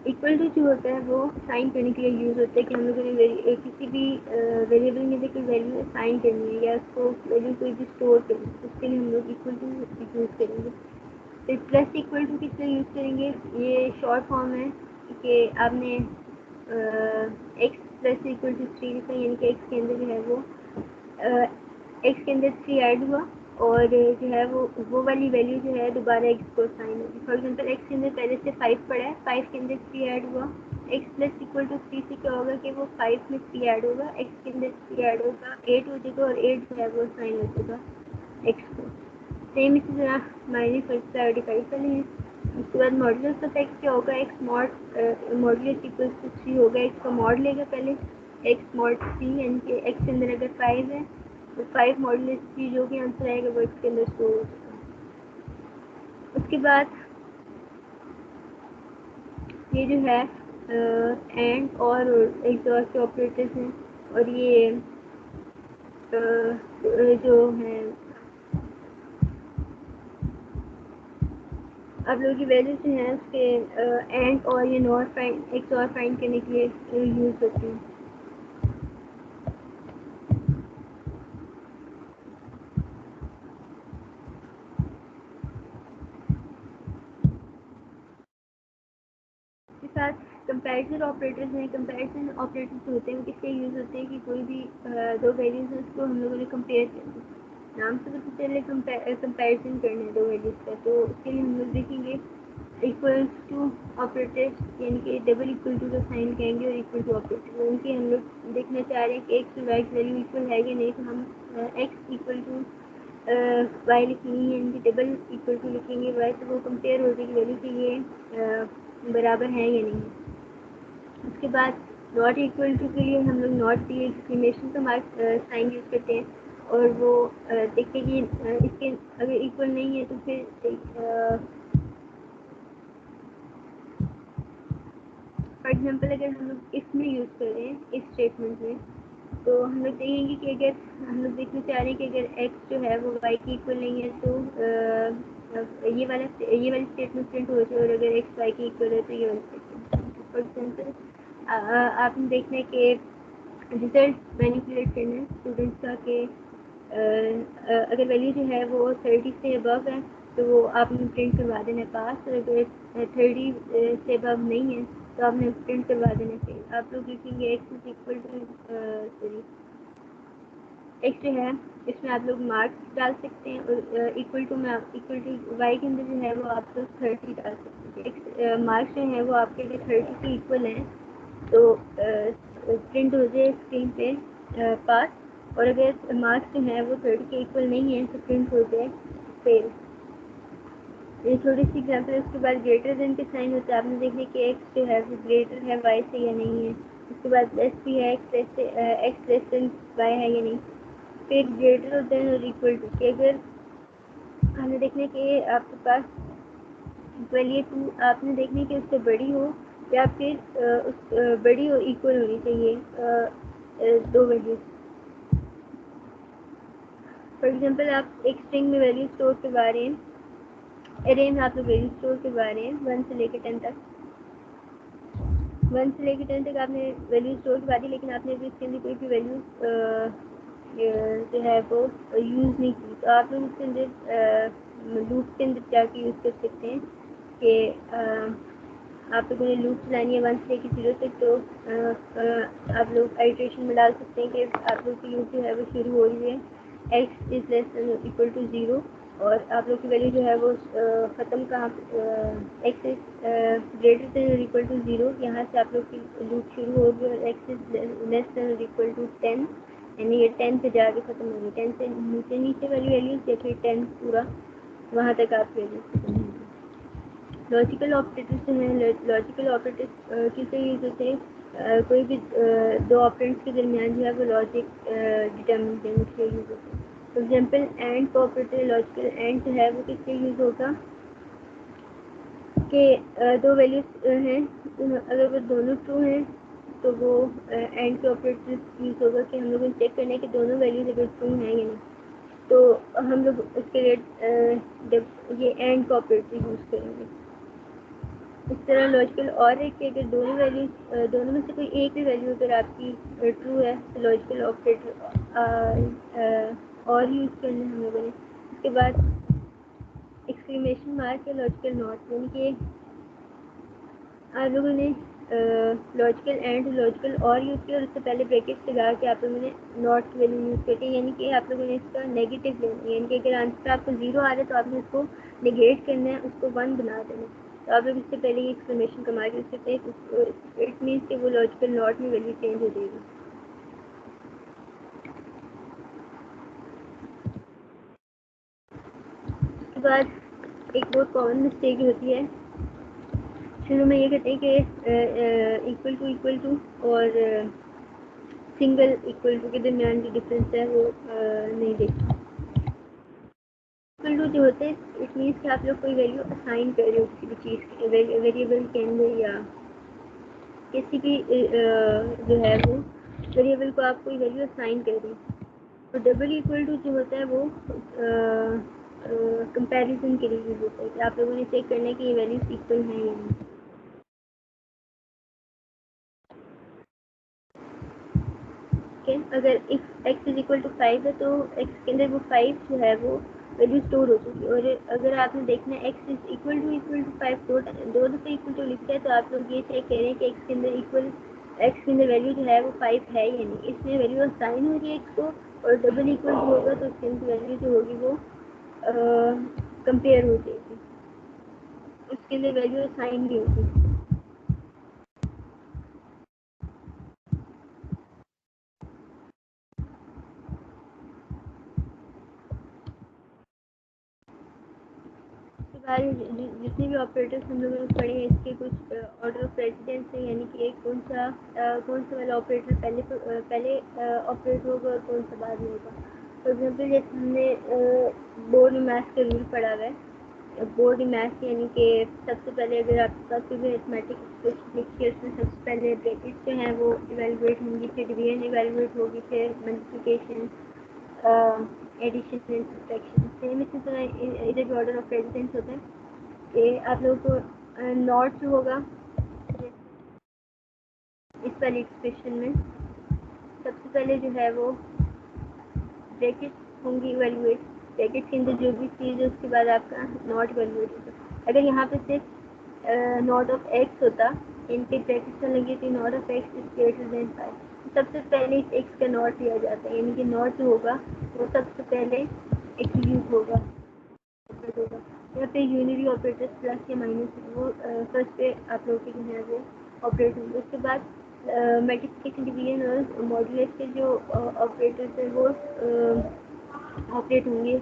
Equal to जो होता है वो साइन करने के लिए यूज़ होता है कि हम लोगों ने किसी भी वेरिएबल में देखिए वैल्यू साइन करनी है या उसको वैल्यू कोई भी स्टोर करनी है, उसके लिए हम लोग इक्वल टू यूज़ करेंगे। फिर प्लस इक्वल टू किस लिए यूज़ करेंगे? ये शॉर्ट फॉर्म है कि आपने एक्स प्लस इक्वल टू 3 लिखा, यानी कि एक्स के अंदर जो है वो एक्स के अंदर 3 ऐड हुआ और जो है वो वाली वैल्यू जो है दोबारा एक्स को साइन होगी। फॉर एग्जांपल एक्स के अंदर पहले से 5 पड़ा है, 5 के अंदर 3 ऐड हुआ, एक्स प्लस इक्वल टू 3 से क्या होगा कि वो 5 में 3 ऐड होगा, एक्स के अंदर 3 ऐड होगा, 8 हो जाएगा, और 8 जो है वो साइन हो जाएगा एक्स को। सेम इसी तरह माइनस मल्टीप्लाई और डिवाइड कर लेंगे। उसके बाद मॉड्यूलस ऑफ एक्स क्या होगा? X mod modulus equals to 3 होगा, एक्स का मॉड लेगा पहले, एक्स मॉड 3, यानी कि एक्स के अंदर अगर 5 है तो 5 मॉड्यूलस 3 जो भी आंसर आएगा वो एक्स के अंदर स्टोर हो जाएगा। उसके बाद ये जो है एंड और एक्सॉर के ऑपरेटर्स हैं, और ये जो है आप लोगों की वैल्यू जो है उसके एंड और ये नॉट फाइंड एक्स और फाइंड करने के लिए यूज़ होती हैं। इसके साथ कंपैरिजन ऑपरेटर्स हैं। कंपैरिजन ऑपरेटर्स होते हैं वो किसके यूज़ होते हैं कि कोई भी दो वैल्यूज़ हैं उसको हम लोगों ने कंपेयर करना है। नाम से पता चले कंपैरिजन करना है दो वैल्यूज़ का, तो उसके लिए हम लोग देखेंगे इक्वल्स टू ऑपरेटर, यानी कि डबल इक्वल टू का साइन कहेंगे, और इक्वल टू ऑपरेटर उनकी हम लोग देखना चाह रहे हैं कि एक्स और वाई की वैल्यू इक्वल है कि नहीं, तो हम एक्स इक्वल टू वाई लिखेंगे, यानी कि डबल इक्वल टू लिखेंगे वाई, तो वो कंपेयर हो जाएगी वैल्यू के लिए बराबर है या नहीं। उसके बाद नॉट इक्वल टू के लिए हम लोग नॉट दी एक्सक्लेमेशन का मार्क साइन यूज़ करते हैं, और वो देखते हैं कि इसके अगर इक्वल नहीं है तो फिर फॉर एग्जांपल अगर हम लोग इसमें यूज़ कर रहे हैं इस स्टेटमेंट में, तो हम लोग देखेंगे कि अगर हम लोग देखना चाह रहे हैं कि अगर एक्स जो है वो वाई की इक्वल नहीं है तो ये वाली स्टेटमेंट प्रिंट हो जाए, और अगर एक्स वाई की इक्वल है तो ये वाली स्टेटमेंट। फॉर एग्जांपल आपने देखना है कि रिजल्ट मैनिपुलेट करना है स्टूडेंट्स का कि अगर वैल्यू जो है वो 30 से अबव है तो वो आपने प्रिंट करवा देना पास, और अगर 30 से अबव नहीं है तो आपने प्रिंट करवा देना फेल। आप लोग लिखेंगे X is equal to sorry X जो है इसमें आप लोग मार्क्स डाल सकते हैं, और इक्वल टू में इक्वल टू वाई के अंदर जो है वो आप लोग 30 डाल सकते हैं। एक्स मार्क्स जो है वो आपके लिए 30 के इक्वल हैं तो प्रिंट हो जाए स्क्रीन पे पास, और अगर मार्क्स जो है वो 30 के इक्वल नहीं है तो प्रिंट हो जाए फेल। ये थोड़ी सी एग्जाम्पल है। उसके बाद ग्रेटर देन के साइन होता है, आपने देखने कि एक्स जो है वो ग्रेटर है वाई से या नहीं है। उसके बाद प्लस भी है एक्स लेस देन वाई है या नहीं। फिर ग्रेटर देन और इक्वल टू के अगर हमें देखने कि आपके पास वैल्यू 2 आपने देखने कि उससे बड़ी हो या फिर बड़ी और इक्वल होनी चाहिए दो वैल्यूज। फॉर एग्जांपल आप एक स्ट्रिंग में वैल्यू स्टोर करवा रहे हैं, अरे में आप लोग वैल्यू स्टोर करवा रहे हैं 1 से लेकर 10 तक। 1 से लेकर 10 तक आपने वैल्यू स्टोर करवा दी, लेकिन आपने अभी इसके अंदर कोई भी वैल्यू जो है वो यूज़ नहीं की, तो आप लोग उसके अंदर लूप के अंदर जाके यूज़ कर सकते हैं कि आप लोगों ने लूप चलानी है 1 से लेकर 0 तक, तो आप लोग आइट्रेशन में डाल सकते हैं कि आप लोग की लूप जो है वो शुरू हो रही है X is less than equal to 0, और आप लोग की वैल्यू जो है वो ख़त्म कहाँ एक्स इज ग्रेटर देन और इक्वल टू 0, यहाँ से आप लोग की लूप शुरू होगी, और एक्स इज लेस देन और इक्वल टू 10, यानी ये 10 पे जाके ख़त्म होगी। 10 से नीचे नीचे वाली वैल्यूज या फिर 10 पूरा वहाँ तक आपकी वैल्यूज खत्म होगी। लॉजिकल ऑपरेटर्स जो हैं, लॉजिकल ऑपरेटर्स किससे यूज़ होते हैं? कोई भी दो ऑपरेंट्स के दरमियान जो है वो लॉजिक डिटर्मिन करने के लिए यूज़ होते हैं। फॉर एग्जांपल एंड का ऑपरेटर लॉजिकल एंड जो है वो किससे यूज़ होगा कि दो वैल्यूज हैं, अगर वो दोनों ट्रू हैं तो वो एंड के ऑपरेटर यूज़ होगा कि हम लोग चेक करने कि दोनों वैल्यूज अगर ट्रू हैं या नहीं, तो हम लोग उसके लिए ये एंड का ऑपरेटर यूज़ करेंगे। इस तरह लॉजिकल और है कि अगर दोनों वैल्यूज दोनों में से कोई एक भी वैल्यू अगर आपकी ट्रू है तो लॉजिकल ऑपरेटर और यूज़ करना हम लोगों ने। उसके बाद एक्सक्लेमेशन मार्क या लॉजिकल नॉट, यानी कि आप लोगों ने लॉजिकल एंड लॉजिकल और यूज़ किया और उससे पहले ब्रैकेट्स लगा के आप लोगों ने नॉट की वैल्यू यूज़ करती है, यानी कि आप लोगों ने इसका नेगेटिव लेना है, यानी कि अगर आंसर आपको 0 आ रहा है तो आपने उसको नेगेट करना है, उसको 1 बना देना है। तो आप लोग इससे पहले ये एक्सक्लेमेशन कमा के उससे पहले इट मीन्स कि वो लॉजिकल नॉट में वैल्यू चेंज हो जाएगी। उसके बाद एक बहुत कॉमन मिस्टेक होती है, शुरू में ये कहते हैं कि इक्वल टू और सिंगल इक्वल टू के दरमियान जो डिफरेंस है वो नहीं देखते। इक्वल टू जो होते हैं इट मीन्स कि आप लोग कोई वैल्यू असाइन कर रहे हो किसी भी चीज़ के वेरिएबल के अंदर या किसी भी जो है वो वेरिएबल को आप कोई वैल्यू असाइन कर रहे हैं। तो डबल इक्वल टू जो होता है वो कंपैरिजन के लिए यूज होता है कि आप लोगों ने चेक करना है कि ये वैल्यूज इक्वल हैं या नहीं। अगर if X is equal to 5 है तो एक्स के अंदर वो 5 जो है वो वैल्यू स्टोर हो चुकी है, और अगर आपने देखना है एक्स इज इक्वल टू 5 दो दफ़े इक्वल टू लिखता है तो आप लोग ये चेक करें कि एक्स के अंदर वैल्यू जो है वो 5 है या नहीं। इसमें वैल्यू असाइन हो रही है एक्स को, और डबल इक्वल टू होगा तो उसके अंदर वैल्यू जो होगी वो कंपेयर हो जाएगी, उसके अंदर वैल्यू असाइन भी होगी। जितने भी ऑपरेटर्स हम लोगों ने पढ़े हैं इसके कुछ ऑर्डर ऑफ प्रेसिडेंस है, यानी कि एक कौन सा वाला ऑपरेटर पहले ऑपरेट होगा और कौन सा बाद में होगा। फॉर एग्जांपल जैसे हमने बोर्ड मैथ्स का रूल पढ़ा हुआ है, बोर्ड मैथ्स यानी कि सबसे पहले अगर आपके पास कोई भी मैथमेटिक्स लिखिए उसमें सबसे पहले ब्रैकेट्स जो हैं वो इवेलुएट होंगी, फिर डिवीजन इवेलुएट होगी, फिर मल्टीप्लिकेशन, एडिशन, सब्ट्रैक्शन। सेम इसी तरह इधर भी ऑर्डर ऑफ प्रेसिडेंस होता है कि आप लोगों को नॉट जो होगा इस वाली एक्सप्रेशन में सबसे पहले जो है वो ब्रैकेट होंगी इवेल्युएट, ब्रैकेट के अंदर जो भी चीज़ है उसके बाद आपका नॉट इवेल्युएट होगा। अगर यहाँ पे सिर्फ नॉट ऑफ एक्स होता, इनके ब्रैकेट में लगी थी not of x is greater than 5, सबसे पहले इस एक्स का नॉट लिया जाता है, यानी कि नॉट जो होगा वो सबसे पहले एक्सक्यूट होगा। या फिर यूनिटी ऑपरेटर्स प्लस या माइनस वो फर्स्ट पे आप लोगों के जो है वो ऑपरेट होंगे। उसके बाद मल्टीप्लिकेशन डिवीजन और मॉड्यूलस के जो ऑपरेटर्स हैं वो ऑपरेट होंगे।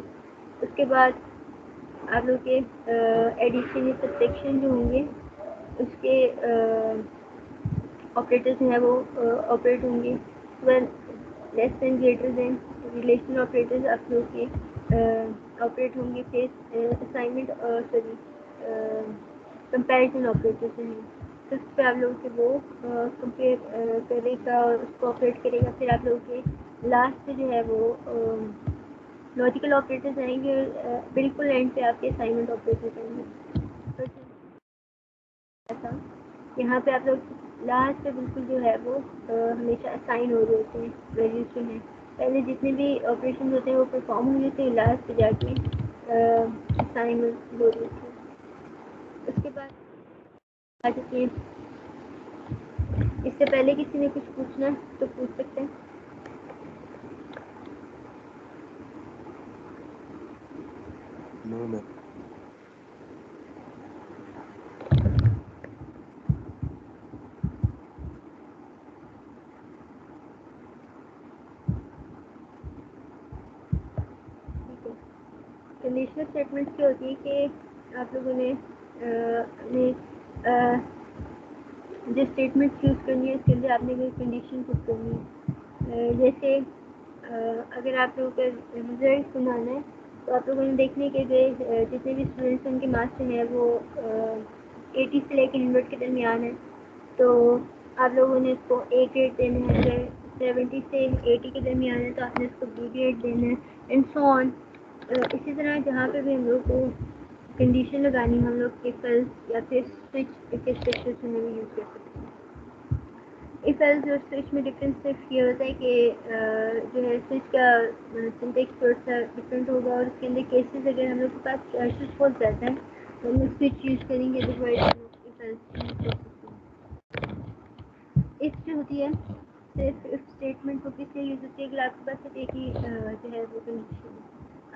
उसके बाद आप लोग के एडिशन या सब्ट्रैक्शन जो होंगे उसके ऑपरेटर्स जो है वो ऑपरेट होंगे। Well less than greater than relational operators आप लोग के ऑपरेट होंगे। फिर असाइनमेंट सॉरी कंपैरिजन ऑपरेटर्स हैं, तो उस पर आप लोगों के वो कंपेयर करेगा और उसको ऑपरेट करेगा। फिर आप लोगों के लास्ट पे जो है वो लॉजिकल ऑपरेटर्स आएंगे और बिल्कुल एंड पे आपके असाइनमेंट ऑपरेटर्स आएंगे। ऐसा यहाँ पे आप लोग लास्ट पे बिल्कुल जो है वो हमेशा असाइन हो रहे होते हैं वैल्यूज जो हैं। पहले जितने भी ऑपरेशन होते हैं वो परफॉर्म हो जाते हैं, लास्ट पे जाके असाइनमेंट हो रही होती है। उसके बाद आ जाती है, इससे पहले किसी ने कुछ पूछना है तो पूछ सकते हैं। No ma'am. ठीक है, कंडीशनल स्टेटमेंट्स क्या होती है कि आप लोगों ने अपने जो स्टेटमेंट यूज़ करनी है उसके अंदर आपने कोई कंडीशन पुट करनी है। जैसे अगर आप लोगों का रिजल्ट सुनाना है तो आप लोगों ने देखने के गए जितने भी स्टूडेंट्स उनके मार्क्स हैं वो 80 से लेकर 100 के दरमियान है, तो आप लोगों ने उसको ए ग्रेड देना है। अगर 70 से 80 के दरमियान है तो आपने उसको बी ग्रेड देना है, एंड सो ऑन। इसी तरह जहाँ पे भी हम लोग को कंडीशन लगानी हम लोग इफ एल्स या फिर स्विच के स्ट्रक्चर्स में भी यूज़ कर सकते हैं। इफ एल्स और स्विच में डिफरेंस सिर्फ ये होता है कि जो है स्विच का सिंटेक्स थोड़ा सा डिफरेंट होगा और उसके अंदर केसेस अगर हम लोग के पास चॉइसेस बहुत ज़्यादा है तो हम लोग स्विच यूज़ करेंगे, अदरवाइज हम लोग इफ एल्स यूज़ कर सकते हैं। इफ जो होती है सिर्फ इफ स्टेटमेंट को किस लिए यूज़ होती है, अगर आपके पास सिर्फ एक ही जो है वो कंडीशन है,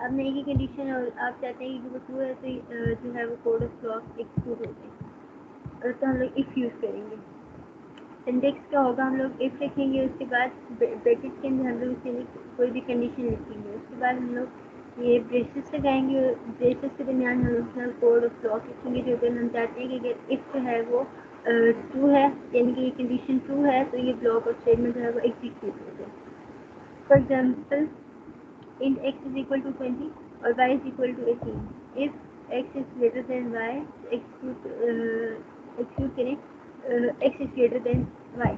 आपने एक ही कंडीशन और आप चाहते हैं कि वो ट्रू है तो जो है वो कोड ऑफ ब्लॉक एक्सक्यूट होते हैं, और तो हम लोग इफ़ यूज़ करेंगे। सिंटेक्स क्या होगा, हम लोग इफ लिखेंगे, उसके बाद ब्रैकेट के अंदर हम लोग उसके लिए कोई भी कंडीशन लिखेंगे, उसके बाद हम लोग ये ब्रेसेस लगाएंगे और ब्रेसेस के दरमियान हम लोग कोड ऑफ ब्लॉक लिखेंगे। जो अगर हम चाहते हैं कि अगर इफ जो है वो ट्रू है यानी कि ये कंडीशन ट्रू है तो ये ब्लॉक और स्टेटमेंट जो है वो एग्जीक्यूट हो जाए। For example int x is equal to 20 और y is equal to 18, if x is greater than y execute करें x is greater than y,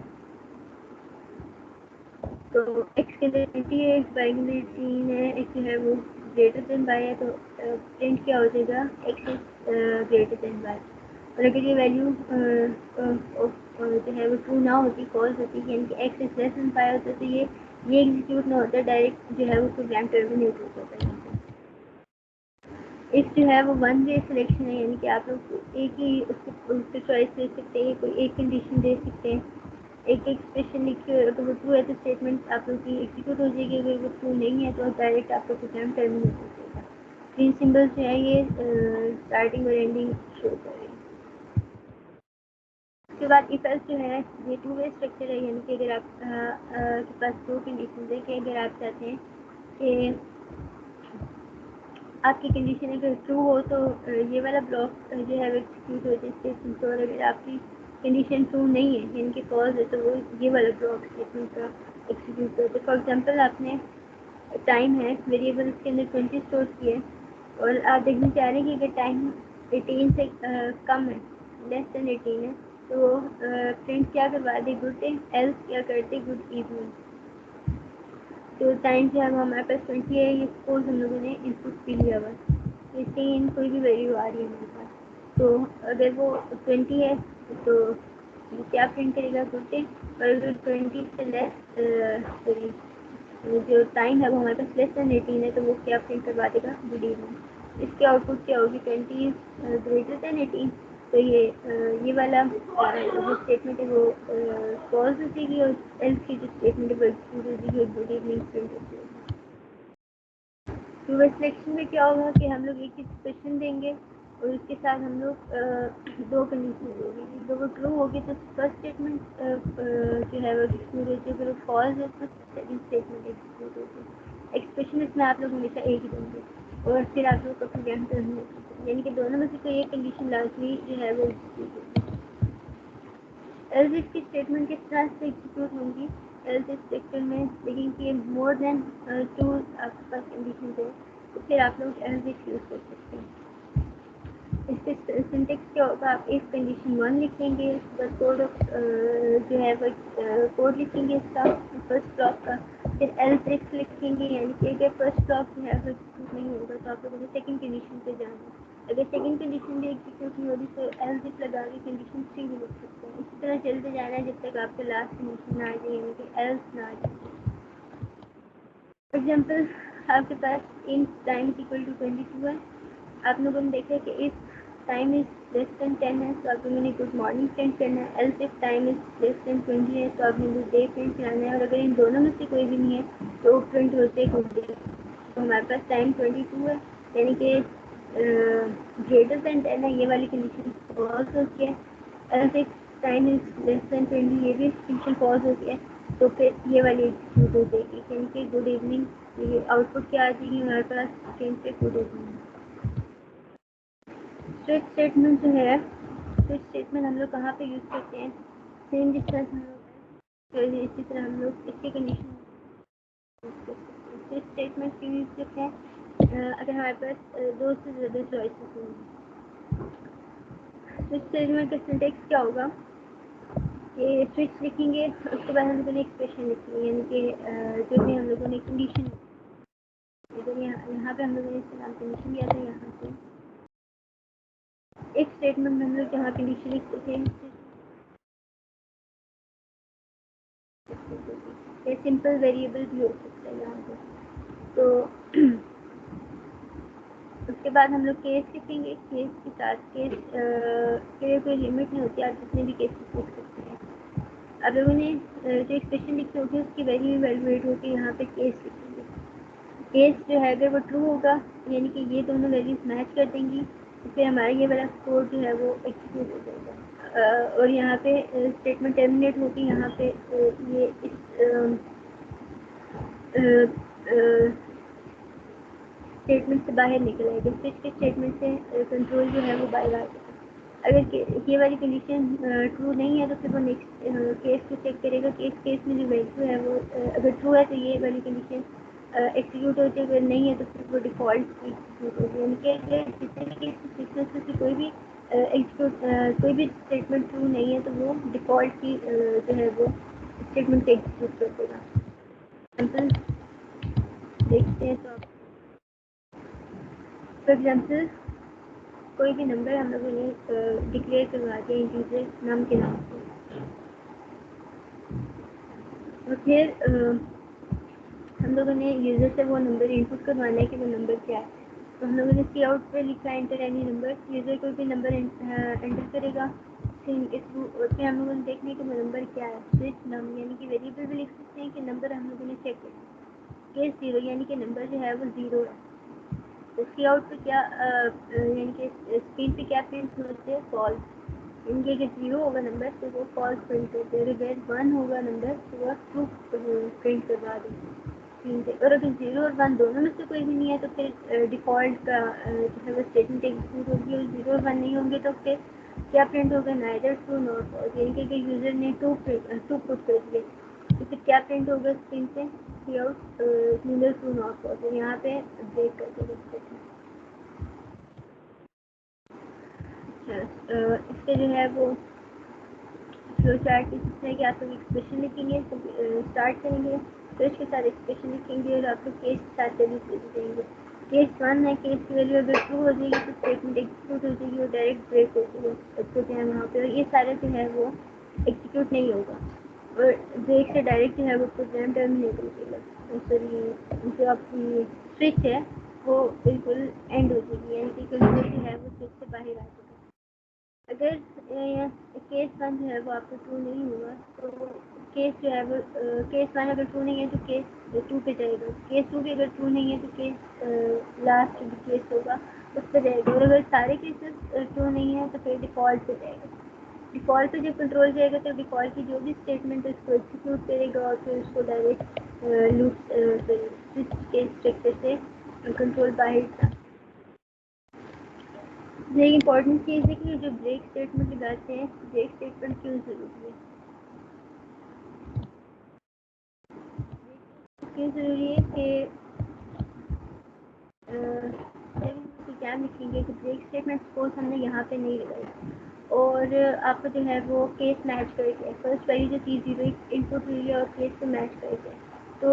तो x के अंदर 20 है, y के अंदर 18 है, x जो है वो ग्रेटर देन y है, तो प्रिंट क्या हो जाएगा x is greater than y। और अगर ये वैल्यू जो है वो ट्रू ना होती, फॉल्स होती, यानी कि x इज लेस देन 5 होता, तो ये एग्जीक्यूट ना होता, डायरेक्ट जो है वो प्रोग्राम टर्मिनेट हो जाता है। इफ जो है वो वन वे सिलेक्शन है, यानी कि आप लोग एक ही उसके चॉइस दे सकते हैं, कोई एक कंडीशन दे सकते हैं, एक एक्सप्रेशन लिखी हो, अगर वो ट्रू है तो स्टेटमेंट आप लोग की एग्जीक्यूट हो जाएगी, अगर वो ट्रू नहीं है तो डायरेक्ट आपका प्रोग्राम टर्मिनेट हो जाएगा। तीन सिंबल्स जो है ये स्टार्टिंग और एंडिंग शो कर रहे हैं। उसके बाद इफ एल्स जो है ये टू वे स्ट्रक्चर है, यानी कि अगर आप के पास दो कंडीशन है कि अगर आप चाहते हैं कि आपकी कंडीशन अगर ट्रू हो तो ये वाला ब्लॉक जो है वो एक्सिक्यूट हो जाए, और अगर आपकी कंडीशन ट्रू नहीं है यानी कि फॉल्स है तो वो ये वाला ब्लॉक स्टेटमेंट का एक्सिक्यूट होता है। फॉर एग्जांपल आपने टाइम है वेरिएबल के अंदर 20 स्टोर किए और आप देखना चाह रहे हैं कि अगर टाइम 18 से कम है, लेस देन 18 है, तो प्रिंट क्या करवा दे गुड डे, एल्स क्या करते गुड इवनिंग। तो टाइम जो है वो हमारे पास 20 है, ये सपोज हम लोगों ने इनपुट भी लिया हुआ, इससे इन कोई भी वैल्यू आ रही है हमारे पास, तो अगर वो 20 है तो वो क्या प्रिंट करेगा, गुड डे। और अगर 20 से लेस सॉरी जो टाइम है वो हमारे पास लेस देन 18 है तो वो क्या प्रिंट करवा देगा, गुड इवनिंग। इसकी आउटपुट क्या होगी, 20 ग्रेटर देन 18, तो ये वाला जो स्टेटमेंट है वो फॉल्स हो जाएगी और एल्स की जो स्टेटमेंट है वो एग्जीक्यूट हो जाएगी और गुड इवनिंग प्रिंट हो जाएगी। रिवर्स सिलेक्शन में क्या होगा कि हम लोग एक एक्सप्रेशन देंगे और उसके साथ हम लोग दो कंडीशन देंगे, जब वो ट्रू होगी तो फर्स्ट स्टेटमेंट जो है वो एग्जीक्यूट होती है, अगर वो फॉल्स है तो सेकंड स्टेटमेंट एग्जीक्यूट होती है। एक्सप्रेशन इसमें आप लोग हमेशा एक ही देंगे और फिर आप लोग का प्रोग्राम टर्न होगा, यानी कि दोनों में से कोई एक कंडीशन लाजमी जो है वो एग्जीक्यूट होगी। एल्स इफ की स्टेटमेंट किस तरह से एग्जीक्यूट होंगी, एल्स इफ स्टेटमेंट में लेकिन कि मोर देन टू आपके पास कंडीशन है तो फिर आप लोग एल्स इफ यूज़ कर सकते हैं। इसके सिंटेक्स क्या होगा, आप इफ कंडीशन 1 लिखेंगे, उसके बाद कोड जो है वो कोड लिखेंगे इसका फर्स्ट ब्लॉक का, फिर एल्स इफ लिखेंगे, यानी कि अगर फर्स्ट ब्लॉक जो है वो एग्जीक्यूट नहीं होगा तो आप लोगों को सेकंड कंडीशन पे जाना है, अगर सेकंड कंडीशन भी एग्जीक्यूट नहीं होगी तो एल्स इफ लगा के कंडीशन 3 भी लिख सकते हैं। इसी तरह चलते जाना है जब तक आपको लास्ट कंडीशन ना आ जाए, यानी कि एल्स ना आ जाए। फॉर एग्जाम्पल आपके पास इन टाइम इक्वल टू 22 है, आप लोगों ने देखा कि if time is less then 10 है तो आप लोगों ने गुड मॉर्निंग प्रिंट करना है, else if time is less then 20 है तो आपने गुड डे प्रिंट कराना है, और अगर इन दोनों में से कोई भी नहीं है तो प्रिंट होते गुड डे। तो हमारे पास टाइम 22 है, यानी कि ग्रेटर देन 10 है, ये वाली कंडीशन फॉल्स होती है। Else if time is less then 20, ये भी कंडीशन फॉल्स होती है, तो फिर ये वाली एग्जीक्यूट हो जाएगी, यानी कि गुड इवनिंग। ये आउटपुट क्या आ जाएगी हमारे पास, स्क्रीन पे गुड इवनिंग। स्विच स्टेटमेंट जो है, स्विच स्टेटमेंट हम लोग कहाँ पे यूज़ करते हैं, सेम जिस तरह से हम लोग इसी तरह हम लोग इसकी कंडीशन यूज़ कर सकते हैं। स्विच स्टेटमेंट क्यों यूज़ करते हैं, अगर हमारे पास दो से ज़्यादा चॉइसेस होंगी। स्विच स्टेटमेंट का सिंटेक्स क्या होगा कि स्विच लिखेंगे उसके बाद हम लोगों ने एक्सप्रेशन लिखी, यानी कि जो भी हम लोगों ने कंडीशन, इधर यहाँ पे हम लोगों ने इसका नाम कंडीशन दिया था, यहाँ पे एक स्टेटमेंट में हम लोग जहाँ कंडीशन लिखते थे ये सिंपल वेरिएबल भी हो सकता है यहाँ पे। तो उसके बाद हम लोग केस लिखेंगे, केस के साथ केस के कोई लिमिट नहीं होती, आप जितने भी केसेस लिख सकते हैं। आप लोगों ने जो एक्सप्रेशन लिखी होगी उसकी वैल्यू इवैल्यूएट होगी, यहाँ पे केस लिखेंगे। केस जो है अगर वो ट्रू होगा यानी कि ये दोनों वैल्यूज मैच कर देंगी तो फिर हमारा ये वाला कोड जो है वो एग्जीक्यूट हो जाएगा। और यहाँ पे स्टेटमेंट टर्मिनेट होगी, यहाँ पे ये इस स्टेटमेंट से बाहर निकल आएगा, स्विच के स्टेटमेंट से कंट्रोल जो है वो बाहर आ जाएगा। अगर ये वाली कंडीशन ट्रू नहीं है तो फिर वो नेक्स्ट केस को चेक करेगा कि इस केस में जो वैल्यू है वो अगर ट्रू है तो ये वाली कंडीशन एक्सिक्यूट होती है, अगर नहीं है तो फिर वो डिफ़ॉल्ट एक्सिक्यूट होगी, यानी कि अगर जितने भी केस सीक्वेंस में से कोई भी एग्जीक्यूट कोई भी स्टेटमेंट ट्रू नहीं है तो वो डिफ़ॉल्ट की जो है वो स्टेटमेंट को एग्जीक्यूट कर देगा। एग्जाम्पल देखते हैं तो फॉर एग्जाम्पल कोई भी नंबर हम लोगों ने डिक्लेयर करवा दिया इंटीजर नाम के नाम से, और फिर हम लोगों ने यूज़र से वो नंबर इनपुट करवाना है कि वो नंबर क्या है। तो हम लोगों ने सी आउट पे लिखा एंटर एनी नंबर, यूज़र कोई भी नंबर एंटर करेगा, फिर हम लोगों ने देखना है कि वो नंबर क्या है। स्विच नाम यानी कि वेरिएबल भी लिख सकते हैं कि नंबर हम लोगों ने चेक करना। केस 0 यानी कि नंबर जो है वो 0 है, तो सी आउट पे क्या यानी कि स्क्रीन पे क्या प्रिंट होते हैं, फॉल्स। यानी कि अगर 0 होगा नंबर तो वो फॉल्स प्रिंट करते हैं, अगर 1 होगा नंबर तो वो ट्रू प्रिंट करवा देंगे स्क्रीन पे। और अगर 0 और 1 दोनों में से कोई भी नहीं है तो फिर डिफ़ॉल्ट का जो है वो स्टेटमेंट एग्जीक्यूट होगी, और 0 और 1 नहीं होंगे तो फिर क्या प्रिंट होगा, नाइदर ट्रू नॉट फॉल्स, यानी कि अगर यूज़र ने टू पुट कर दिए तो फिर क्या प्रिंट होगा स्क्रीन पे, cout neither true not false, और यहाँ पे ब्रेक करके देखते हैं। इससे जो है वो फ्लो चार्ट इस तरह कि आप लोग एक्सप्रेशन लिखेंगे तो स्टार्ट करेंगे, फिर उसके साथ एक्सप्रेशन लिखेंगे और आप लोग केस के साथ वैल्यू देंगे। केस 1 है, केस की वैल्यू अगर ट्रू हो जाएगी तो स्टेटमेंट एग्जीक्यूट हो जाएगी और डायरेक्ट ब्रेक हो जाएगी, तो क्या है वहाँ पे, और ये सारे जो है वो एग्जीक्यूट नहीं होगा और ब्रेक से डायरेक्ट जो है वो प्रोग्राम टर्मिनेट हो जाएगा। सॉरी, जो आपकी स्विच है वो बिल्कुल एंड हो जाएगी, यानी कि कंट्रोल जो है वो स्विच से बाहर आ जाएगा। अगर केस वन जो है वो आपको ट्रू नहीं हुआ तो केस जो है वो केस वन अगर ट्रू नहीं है तो केस टू पे जाएगा, केस टू भी अगर ट्रू नहीं है तो केस लास्ट जो केस होगा उस पर जाएगा, और अगर सारे केसेस ट्रू नहीं है तो फिर डिफ़ॉल्ट पे जाएगा। डिफ़ॉल्ट पे जब कंट्रोल जाएगा तो डिफ़ॉल्ट की जो भी स्टेटमेंट है उसको एग्जीक्यूट करेगा और फिर उसको डायरेक्ट लूप स्विच के स्ट्रक्चर से कंट्रोल बाहर। ये इम्पोर्टेंट चीज़ है कि जो ब्रेक स्टेटमेंट लगाते हैं, ब्रेक स्टेटमेंट क्यों ज़रूरी है? क्यों ज़रूरी है कि जब हम प्रोग्राम लिखेंगे तो ब्रेक स्टेटमेंट सपोज हमने यहाँ पे नहीं लगाई और आपको जो है वो केस मैच करके फर्स्ट वाली जो चीज़ दी गई इनपुट हुई है और केस को मैच करके, तो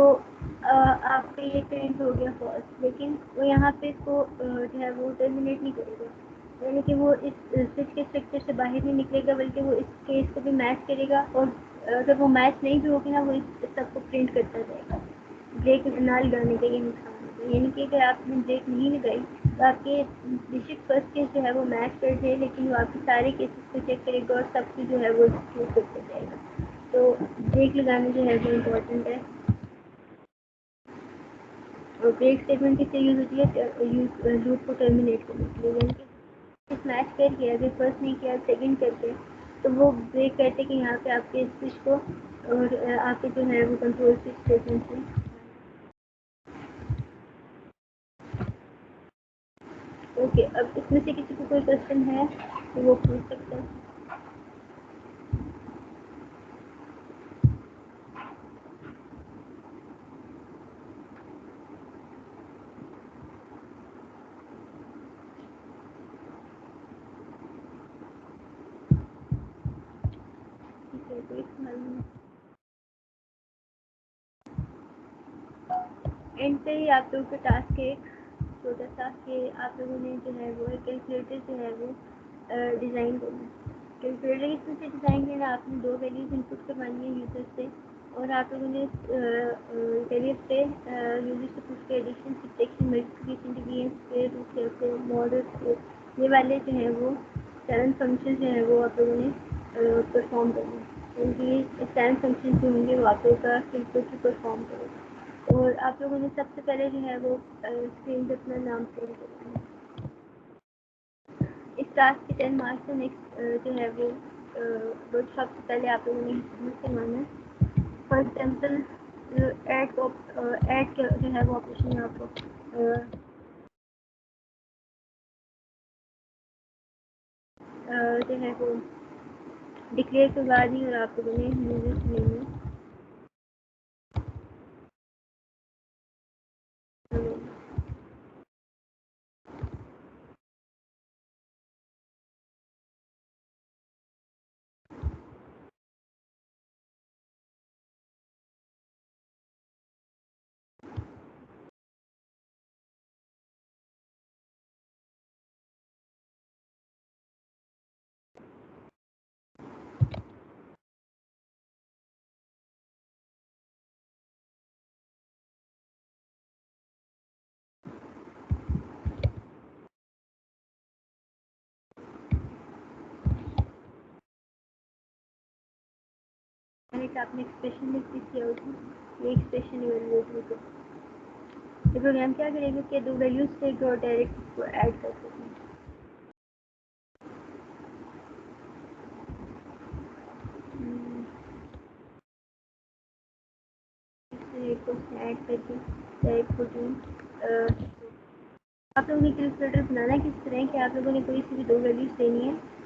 आपका ये प्रिंट हो गया फॉल्स, लेकिन वो यहाँ पे इसको जो है वो टर्मिनेट नहीं करेगा, यानी कि वो इस स्विच के स्ट्रक्चर से बाहर नहीं निकलेगा बल्कि वो इस केस को भी मैच करेगा, और अगर वो मैच नहीं भी होगी ना वो इस सबको प्रिंट करता जाएगा। ब्रेक ना लगाने का ये नुकसान होगा, यानी कि अगर आपने ब्रेक नहीं लगाई तो आपके बेशक फर्स्ट केस जो है वो मैच कर जाए लेकिन वो आपके सारे केसेस को चेक करेगा और सब कुछ जो है वो एक्सक्यूट करता जाएगा। तो ब्रेक लगाना जो है वो इम्पोर्टेंट है। और ब्रेक स्टेटमेंट किससे यूज़ होती है? लूप को टर्मिनेट करने के लिए, यानी कि मैच कर किया, अगर फर्स्ट नहीं किया सेकंड करके तो वो ब्रेक करते कि यहाँ पे आपके स्विच को और आपके जो है वो कंट्रोल स्विच स्टेटमेंट से। ओके, अब इसमें से किसी को कोई क्वेश्चन है तो वो पूछ सकता है। ठीक है, कोई सवाल नहीं। एंड पे ही आप लोगों का टास्क है छोटा सा कि आप लोगों ने जो है वो कैलकुलेटर जो है वो डिज़ाइन करना है। कैलकुलेटर किस तरह से डिज़ाइन करना है? आपने दो वैल्यूज़ इनपुट करवानी है यूज़र से और आप लोगों ने वेरिएबल पे यूज़र से पूछ के addition, subtraction, multiplication, division, square root, calculator, model, ये वाले जो हैं वो 7 फंक्शन जो हैं वो आप लोगों ने परफॉर्म करने हैं, क्योंकि 7 फंक्शन जो होंगे वो आप लोगों का कैलकुलेटर परफॉर्म करेगा। और आप लोगों ने सबसे पहले जो है वो स्क्रीन पर अपना नाम प्रिंट करना है। इस टास्क के 10 मार्क्स से नेक्स्ट जो है वो वर्कशॉप से पहले आप लोगों ने हिस्सा करवाना है। फॉर एग्जाम्पल ऐड जो है वो ऑपरेशन में आपको जो है वो डिक्लेयर करवा दी और आप लोगों ने यूजर्स लेने आपने एक्सप्रेशन लिख दी किया होगी, ये एक्सप्रेशन इवेल्युएट होगा। तो प्रोग्राम क्या करेगा कि दो वैल्यूज से और डायरेक्ट उसको ऐड कर सकें। को ऐड करके डायरेक्ट प्रोटीन आप लोगों ने कैलकुलेटर बनाना किस तरह कि आप लोगों ने कोई सी भी दो वैल्यूज देनी है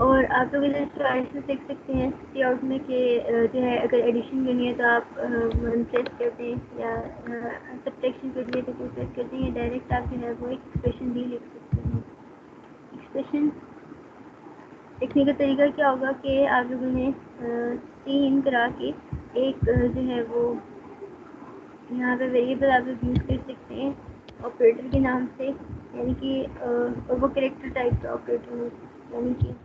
और आप लोग इधर चॉइसेस देख सकते हैं सी आउट में कि जो है अगर एडिशन करनी है तो आप 1 प्रेस करते हैं या सब्ट्रैक्शन करनी है तो 2 प्रेस करते हैं, या डायरेक्ट आप जो है वो एक एक्सप्रेशन भी लिख सकते हैं। एक्सप्रेशन लिखने का तरीका क्या होगा कि आप लोगों ने सी इन करा के एक जो है वो यहाँ पे वेरिएबल आप लोग यूज़ कर सकते हैं ऑपरेटर के नाम से, यानी कि और वो कैरेक्टर टाइप का ऑपरेटर हो, यानी कि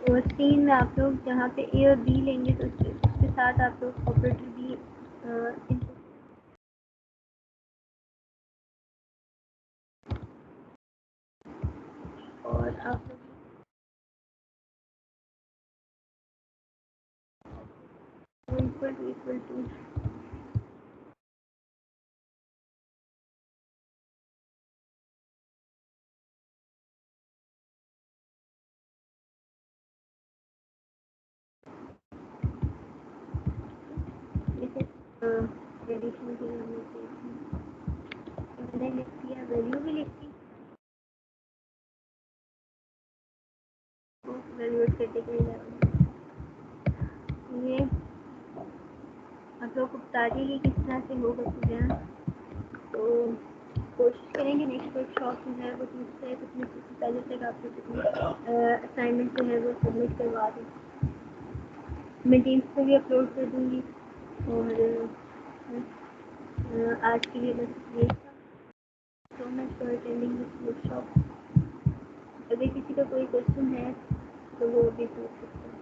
और सीन में आप लोग जहाँ पे ए और बी लेंगे तो उसके साथ आप लोग ऑपरेटर भी और आप लोग इक्वल टू एडिशन के लिए मैंने लिख दिया, वैल्यू भी लिख दी, वैल्यू कैटेगरी लेवल। ये आप लोग को बता दी कि किस तरह से होगा प्रोग्राम, तो कोशिश करेंगे नेक्स्ट वर्कशॉप जो है वो दूसरे कितने पहले तक आपको कितने असाइनमेंट जो है वो सबमिट करवा दें। मैं टीम्स पे भी अपलोड कर दूँगी। और आज के लिए बस ये so much for attending this workshop. अगर किसी का कोई क्वेश्चन है तो वो भी पूछ सकते हैं।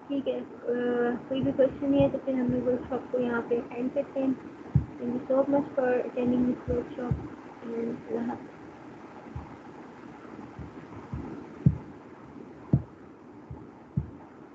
ठीक है, कोई भी क्वेश्चन नहीं है तो फिर हम लोग वर्कशॉप को यहाँ पे एंड करते हैं। Thank you so much for attending this workshop and